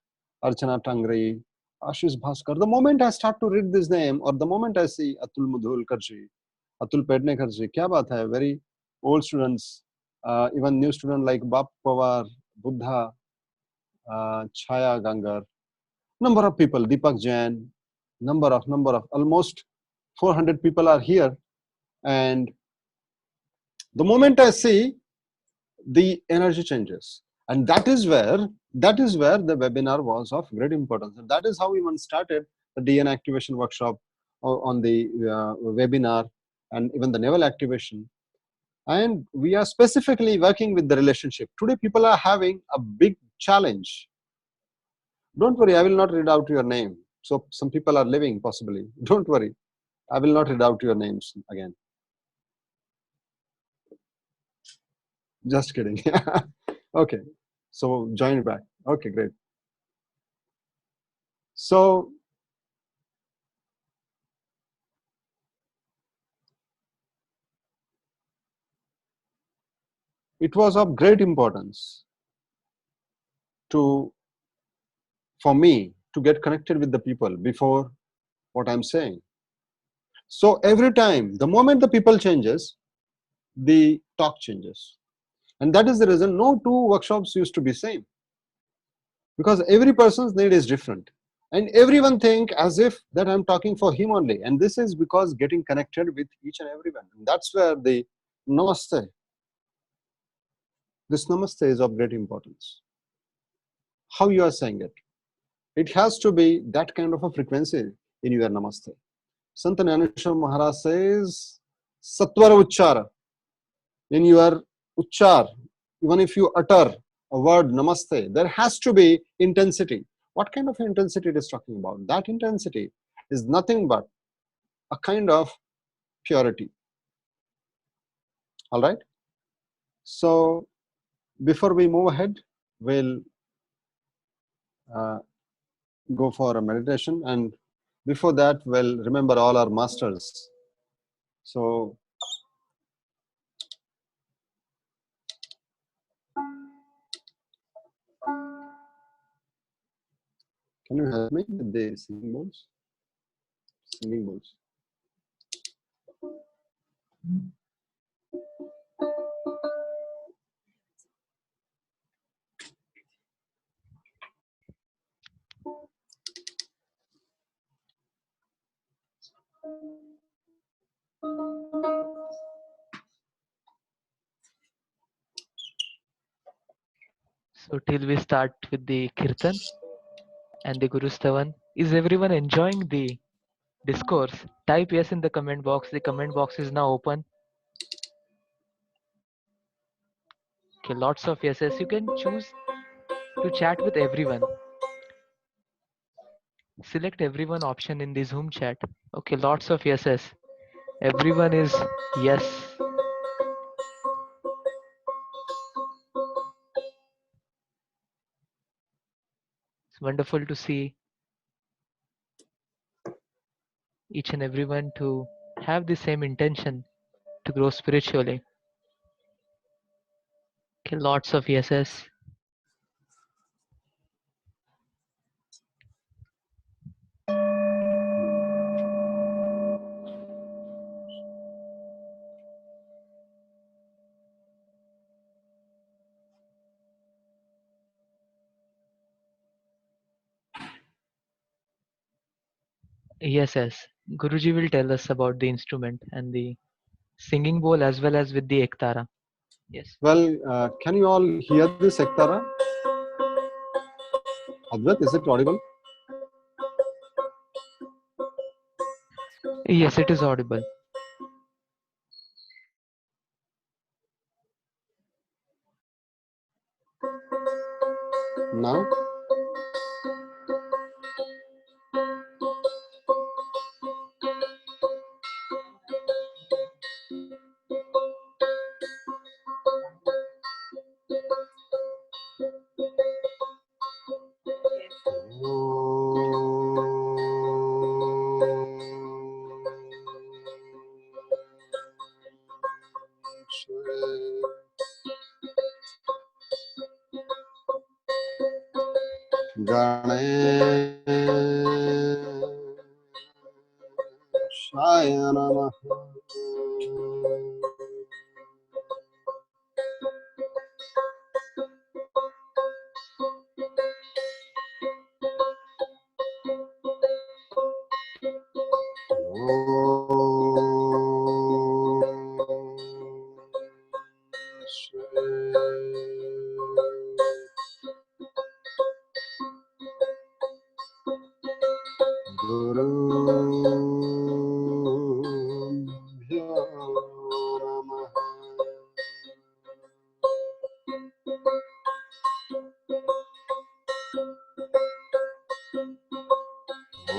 Archana Tangri, Ashish Bhaskar. The moment I start to read this name or the moment I see Atul Mudholkarji, Atul Pednekarji, kya baat hai, very old students, even new students like Bap Pawar, Buddha, Chaya Gangar, number of people, Deepak Jain, number of, almost 400 people are here. And the moment I see, the energy changes. And that is where the webinar was of great importance. And that is how we even started the DNA activation workshop on the webinar and even the naval activation. And we are specifically working with the relationship. Today, people are having a big challenge. Don't worry, I will not read out your name. So some people are living possibly. Don't worry, I will not read out your names again. Just kidding. Okay, so join back. Okay, great. So it was of great importance for me to get connected with the people before what I'm saying. So every time, the moment the people changes, the talk changes. And that is the reason no two workshops used to be same. Because every person's need is different. And everyone think as if that I'm talking for him only. And this is because getting connected with each and everyone. And that's where the namaste. This namaste is of great importance. How you are saying it. It has to be that kind of a frequency in your namaste. Sant Jnaneshwar Maharaj says, Satvara Uchchara. In your Uchchar, even if you utter a word namaste, there has to be intensity. What kind of intensity it is talking about? That intensity is nothing but a kind of purity. All right? So before we move ahead, we'll go for a meditation, and before that, we'll remember all our masters. So can you help me with the singing bowls? Singing bowls. So till we start with the Kirtan and the Guru Stavan, is everyone enjoying the discourse, type yes in the comment box. The comment box is now open. Okay, lots of yeses. You can choose to chat with everyone. Select everyone option in the Zoom chat. Okay, lots of yeses. Everyone is yes. It's wonderful to see each and everyone to have the same intention to grow spiritually. Okay, lots of yeses. Yes. Guruji will tell us about the instrument and the singing bowl as well as with the ektara. Yes. Well, can you all hear this Ektara? Advait, is it audible? Yes, it is audible. Now? Ganeshaya Namaha. Gurubhyo Namaha. Om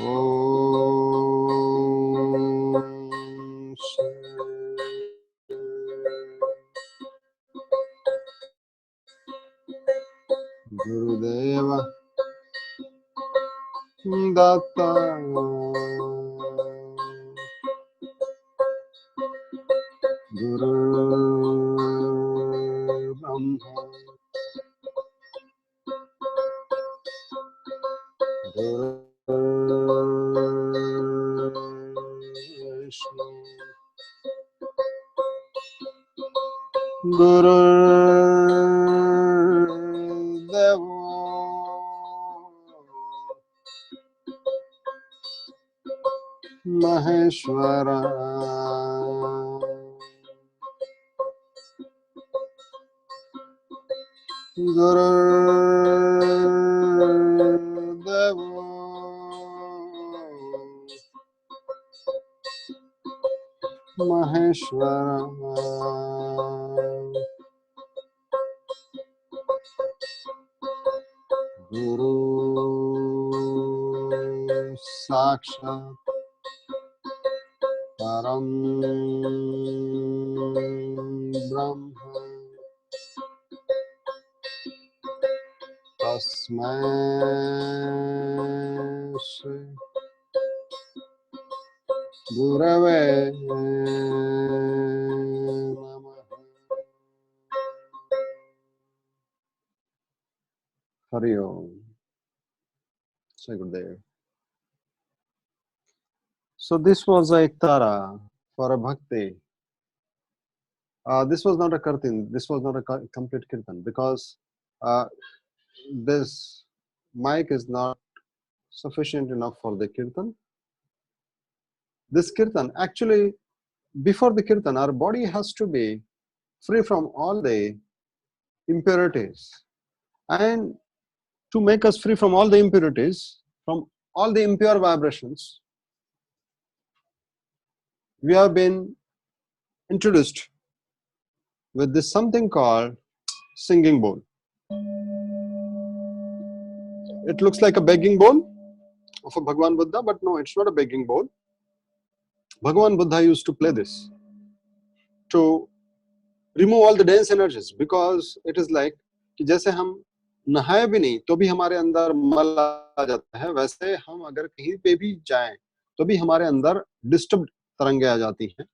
Gurudeva Datta Guru Brahma Guru Vishnu Guru Devo Maheshwara Guru Devo Maheshwara Guru Sakshat Param Brahma Tasmai Shri Gurave Namaha. Hari Om. Say good day. So this was a Ektara for a Bhakti. This was not a Kirtan. This was not a complete Kirtan because this mic is not sufficient enough for the Kirtan. This Kirtan, actually, before the Kirtan, our body has to be free from all the impurities. And to make us free from all the impurities, from all the impure vibrations, we have been introduced with this something called singing bowl. It looks like a begging bowl of a Bhagwan Buddha, but no, it's not a begging bowl. Bhagwan Buddha used to play this to remove all the dense energies, because it is like कि जैसे हम नहाए भी नहीं तो भी हमारे अंदर मल आ जाता है, वैसे हम अगर कहीं पे भी जाएं तो भी हमारे अंदर डिस्टर्ब तरंगे आ जाती हैं.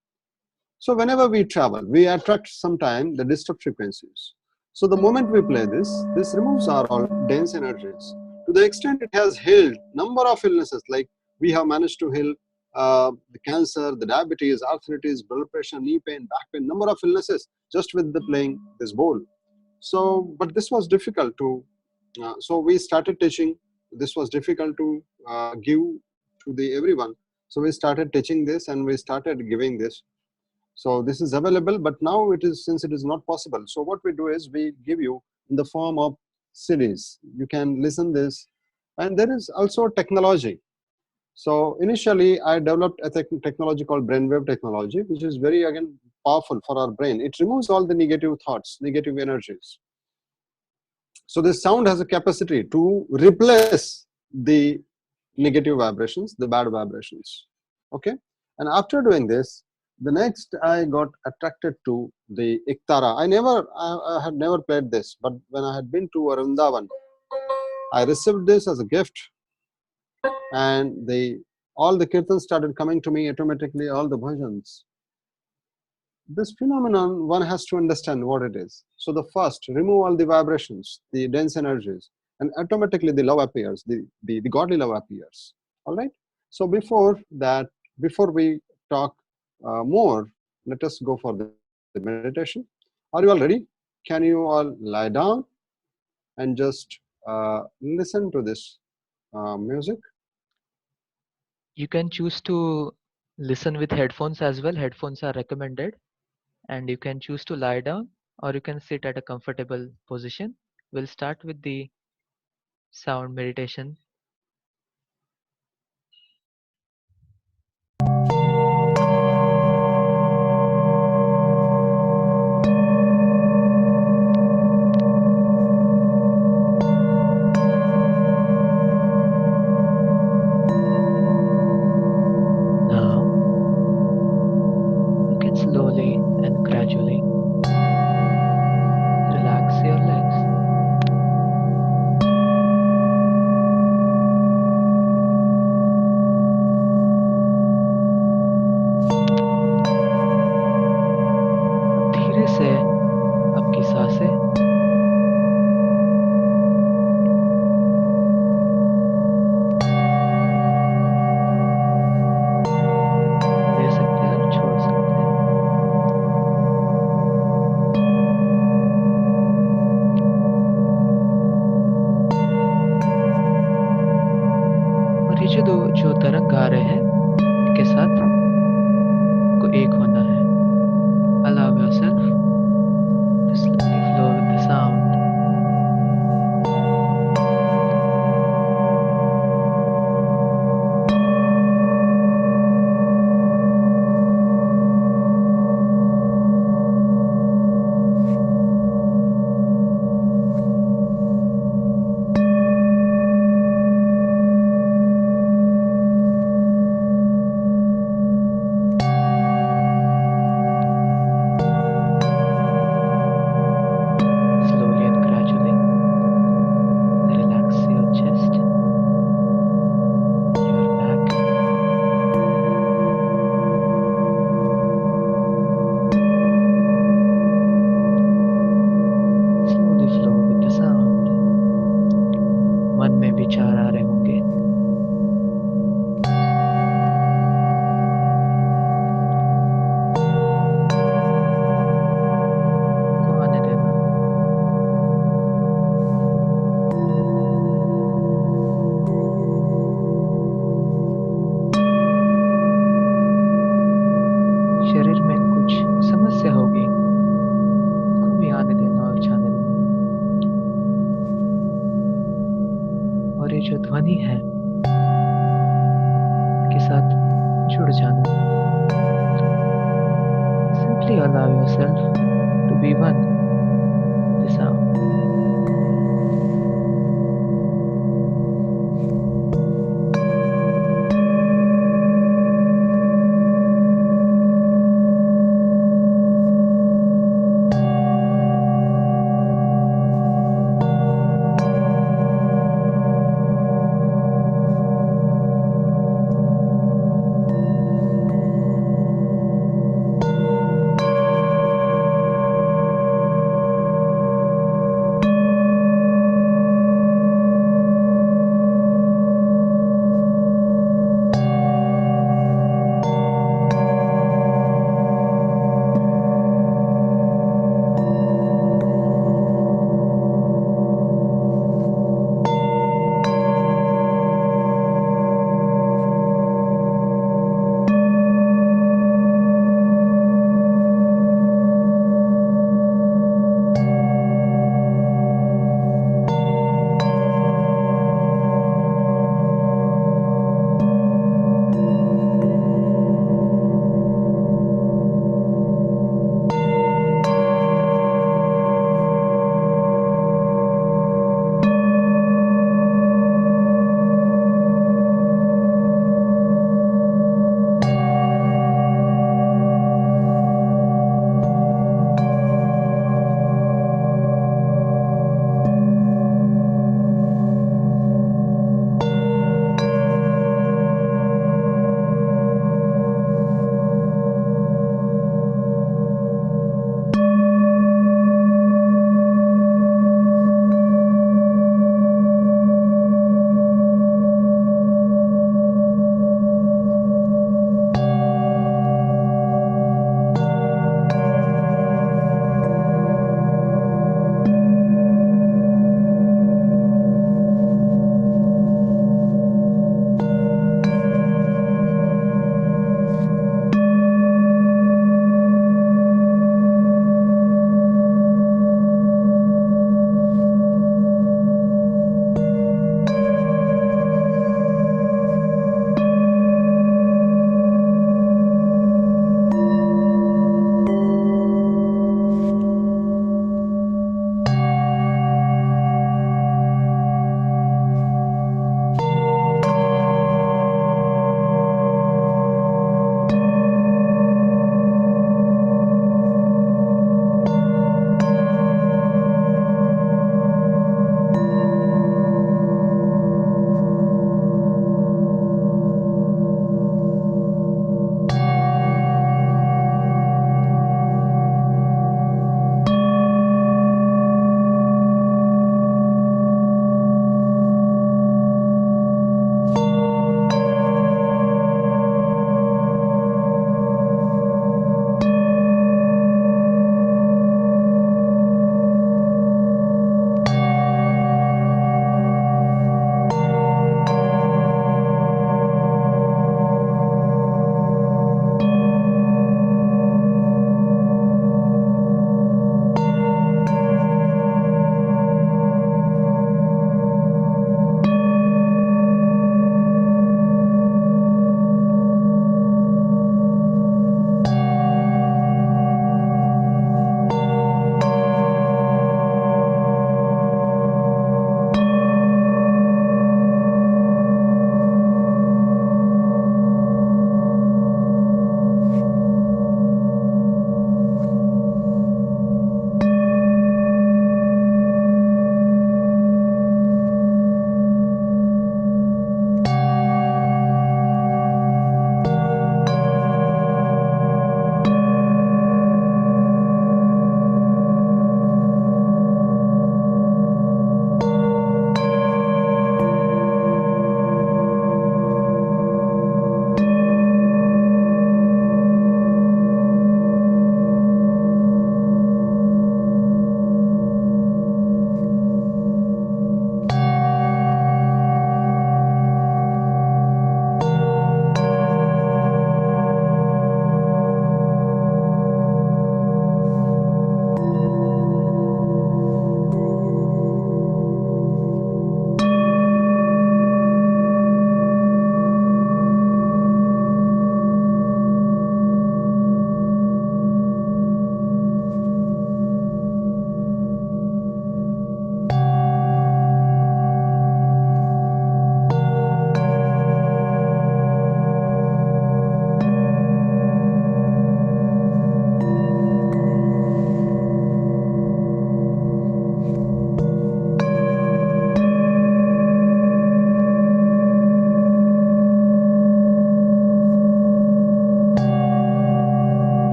So whenever we travel, we attract sometimes the disturbed frequencies. So the moment we play this, this removes our all dense energies. To the extent it has healed number of illnesses, like we have managed to heal the cancer, the diabetes, arthritis, blood pressure, knee pain, back pain, number of illnesses just with the playing this bowl. So, but this was difficult to, so we started teaching. This was difficult to give to the everyone. So we started teaching this and we started giving this. So this is available, but now it is, since it is not possible. So what we do is we give you in the form of CDs. You can listen this, and there is also technology. So initially, I developed a technology called brainwave technology, which is very again powerful for our brain. It removes all the negative thoughts, negative energies. So this sound has a capacity to replace the negative vibrations, the bad vibrations. Okay, and after doing this, the next I got attracted to the Iktara. I had never played this, but when I had been to Vrindavan, I received this as a gift, and all the kirtans started coming to me automatically, all the bhajans. This phenomenon, one has to understand what it is. So the first, remove all the vibrations, the dense energies, and automatically the love appears, the godly love appears. All right. So before that, before we talk more, let us go for the meditation. Are you all ready? Can you all lie down and just listen to this music? You can choose to listen with headphones as well. Headphones are recommended, and you can choose to lie down or you can sit at a comfortable position. We'll start with the sound meditation. Now, you can slowly and gradually relax your legs. अब धीरे से आपकी सांसें ले सकते हैं और छोड़ सकते हैं. और ये जो तरंग आ रहे हैं इनके साथ को एक होना है. Allow yourself to slowly flow with the sound. Slowly and gradually relax your chest, your back, slowly flow with the sound. मन में विचार आ रहे होंगे, उनको आने देना. शरीर में कुछ समस्या होगी, उनको भी आने देना और जाने देना. और ये जो ध्वनि है के साथ जुड़ जाना. Simply allow yourself to be one with the sound.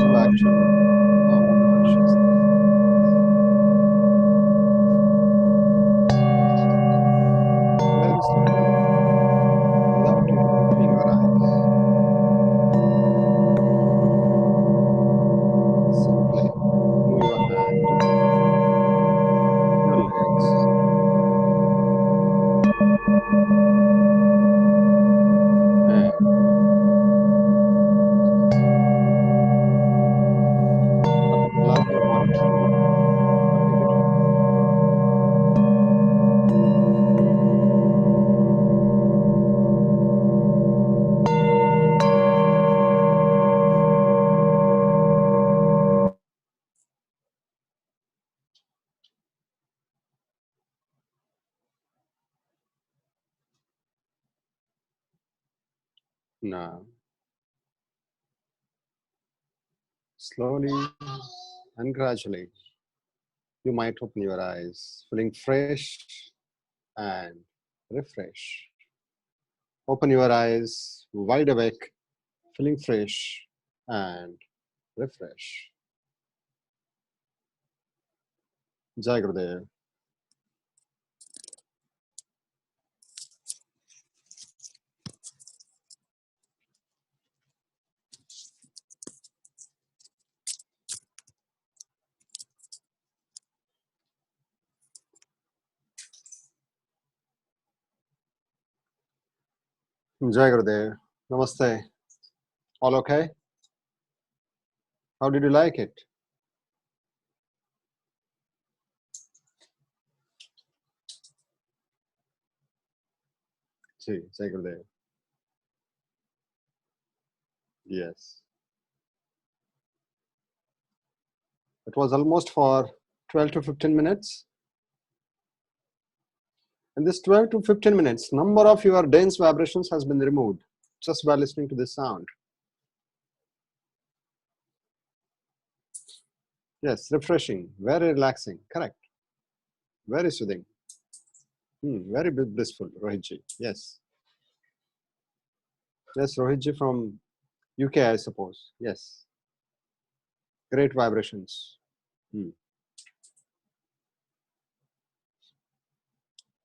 of action of consciousness. Very slowly, without even opening your eyes. Simply move your hand, your legs, and allow your body to move. Okay, good. Now, slowly and gradually, you might open your eyes, feeling fresh and refresh. Open your eyes, wide awake, feeling fresh and refresh. Jai Gurudev. Jai Gurudev. Namaste. All okay? How did you like it? Jai Gurudev. Yes. It was almost for 12 to 15 minutes. In this 12 to 15 minutes, number of your dense vibrations has been removed just by listening to this sound. Yes, refreshing, very relaxing, correct. Very soothing. Very blissful, Rohitji. Yes. Yes, Rohitji from UK, I suppose. Yes. Great vibrations.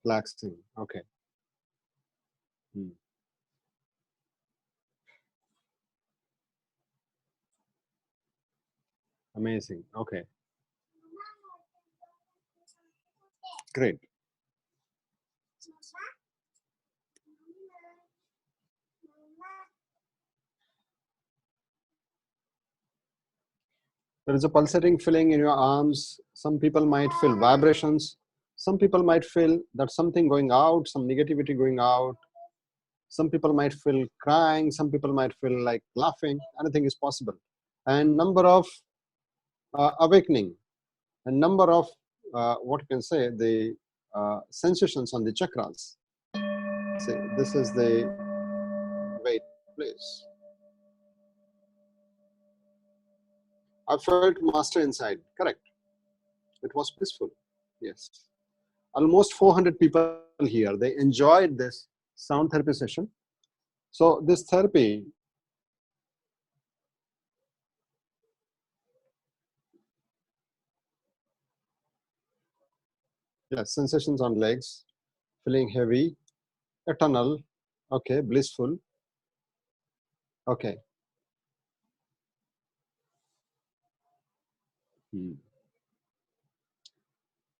Relaxing. Okay. Amazing. Okay. Great. There is a pulsating feeling in your arms. Some people might feel vibrations. Some people might feel that something going out, some negativity going out. Some people might feel crying. Some people might feel like laughing. Anything is possible. And number of awakening, and number of what you can say, the sensations on the chakras. See, this is the wait, please. I felt master inside. Correct. It was peaceful. Yes. Almost 400 people here. They enjoyed this sound therapy session. So this therapy, yes, sensations on legs, feeling heavy, eternal, okay, blissful, okay.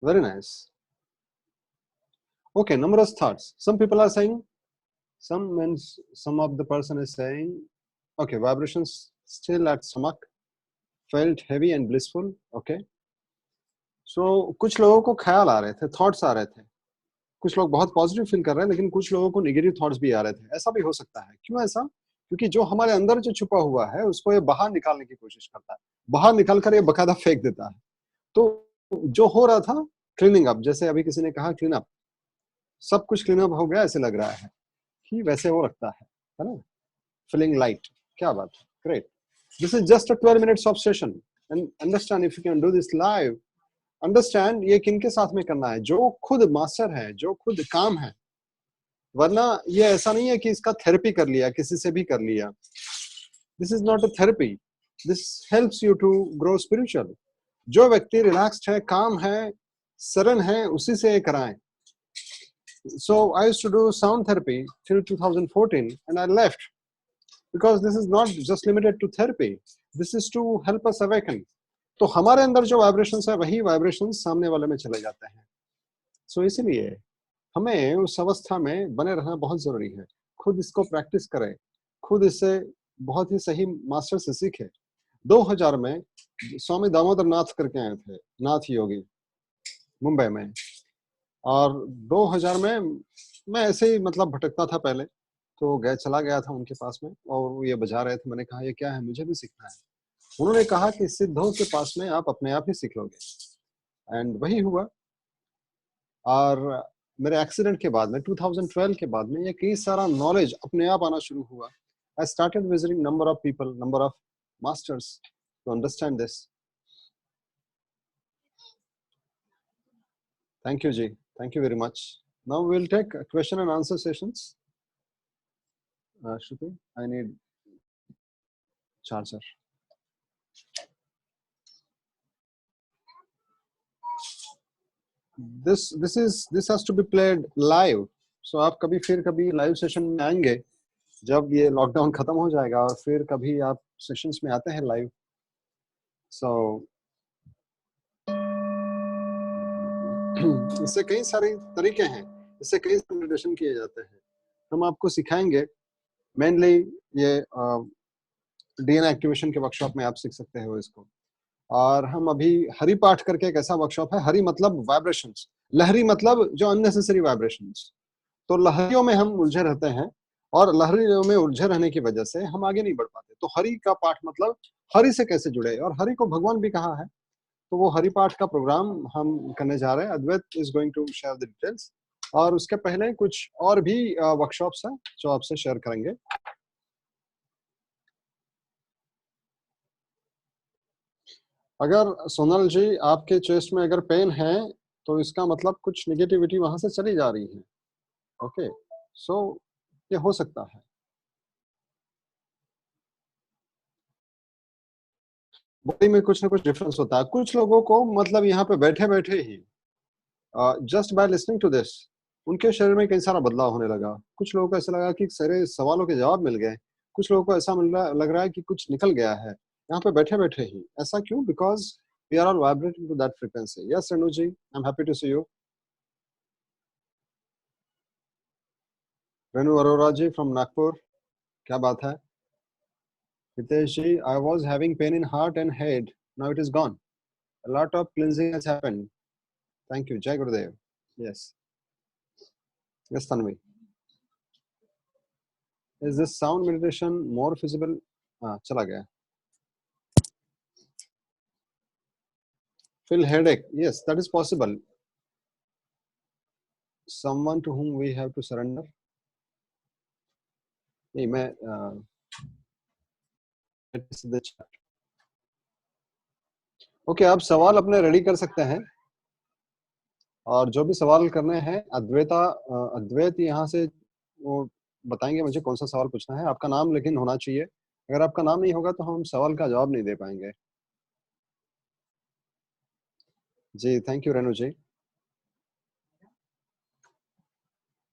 Very nice. Okay, numerous thoughts. Some people are saying, some of the person is saying, okay, vibrations still at stomach, felt heavy and blissful, okay. So कुछ लोगों को ख्याल आ रहे थे, thoughts आ रहे थे. कुछ लोग बहुत पॉजिटिव फील कर रहे हैं, लेकिन कुछ लोगों को नेगेटिव थॉट्स भी आ रहे थे. ऐसा भी हो सकता है. क्यों ऐसा? क्योंकि जो हमारे अंदर जो छुपा हुआ है, उसको ये बाहर निकालने की कोशिश करता है. बाहर निकाल कर ये बकायदा फेंक देता है. तो जो हो रहा था, क्लीनिंग अप, जैसे अभी किसी ने कहा क्लीन अप, सब कुछ क्लीन अप हो गया ऐसे लग रहा है कि वैसे वो लगता है ना. Feeling light. क्या बात है. Great. This is just a 12 minutes of session, and understand if you can do this live. Understand ये किनके साथ में करना है, जो खुद मास्टर है, जो खुद काम है. वरना ये ऐसा नहीं है कि इसका थेरेपी कर लिया, किसी से भी कर लिया. This is not a therapy. This helps you to grow spiritual. जो व्यक्ति रिलैक्स्ड है, काम है, सरल है, उसी से ये कराएं. So I used to do sound therapy till 2014 and I left because this is not just limited to therapy. This is to help us awaken. तो हमारे अंदर जो वाइब्रेशंस है वही वाइब्रेशंस सामने वाले में चले जाते हैं. सो इसलिए हमें उस अवस्था में बने रहना बहुत जरूरी है. खुद इसको प्रैक्टिस करें, खुद इससे बहुत ही सही मास्टर से सीखे. 2000 में स्वामी दामोदर नाथ करके आए थे, नाथ योगी, मुंबई में. और 2000 में मैं ऐसे ही मतलब भटकता था पहले, तो चला गया था उनके पास में और वो ये बजा रहे थे. मैंने कहा ये क्या है, मुझे भी सीखना है. उन्होंने कहा कि सिद्धों के पास में आप अपने आप ही सीख लोगे. एंड वही हुआ. और मेरे एक्सीडेंट के बाद में 2012 के बाद में ये कई सारा नॉलेज अपने आप आना शुरू हुआ. I started visiting number of people, number of masters to understand this. Thank you ji, thank you very much. Now we will take question and answer sessions. Shruti, I need charger. This has to be played live. So आप कभी फिर कभी live session में आएंगे जब ये lockdown खत्म हो जाएगा, और फिर कभी आप सेशंस में आते हैं लाइव. सो इससे कई सारे तरीके हैं, इससे कई मेडिटेशन किए जाते हैं. हम आपको सिखाएंगे. मेनली ये डीएनए एक्टिवेशन के वर्कशॉप में आप सीख सकते हो इसको. और हम अभी हरि पाठ करके एक ऐसा वर्कशॉप है. हरि मतलब वाइब्रेशंस, लहरी मतलब जो अननेसेसरी वाइब्रेशंस. तो लहरियों में हम उलझे रहते हैं और लहरियों में उलझे रहने की वजह से हम आगे नहीं बढ़ पाते. तो हरि का पाठ मतलब हरि से कैसे जुड़े, और हरि को भगवान भी कहा है. तो वो हरि पाठ का प्रोग्राम हम करने जा रहे हैं. Advait is going to share the details. और उसके पहले कुछ और भी वर्कशॉप्स हैं जो आपसे शेयर करेंगे. अगर सोनल जी आपके चेस्ट में अगर पेन है तो इसका मतलब कुछ नेगेटिविटी वहां से चली जा रही है. ओके, सो ये हो सकता है. बॉडी में कुछ ना कुछ डिफरेंस होता है. कुछ लोगों को मतलब यहाँ पे बैठे बैठे ही just by listening to this उनके शरीर में कई सारा बदलाव होने लगा. कुछ लोगों को ऐसा लगा कि सारे सवालों के जवाब मिल गए. कुछ लोगों को ऐसा लग रहा है कि कुछ निकल गया है यहाँ पे बैठे बैठे ही. ऐसा क्यों? Because we are all vibrating to that frequency. Yes Renu ji, I am happy to see you. Renu Arora ji from Nagpur, क्या बात है. हितेश जी, I was having pain in heart and head. Now it is gone. A lot of cleansing has happened. Thank you. Jai Gurudev. Yes. Yes, Tanvi. Is this sound meditation more feasible? चला गया. Feel headache. Yes, that is possible. Someone to whom we have to surrender. नहीं, मैं okay, आप सवाल अपने ready कर सकते हैं. और जो भी सवाल करने हैं अद्वैत यहाँ से वो बताएंगे मुझे कौन सा सवाल पूछना है. आपका नाम लेकिन होना चाहिए. अगर आपका नाम नहीं होगा तो हम सवाल का जवाब नहीं दे पाएंगे. जी, थैंक यू रेणु जी.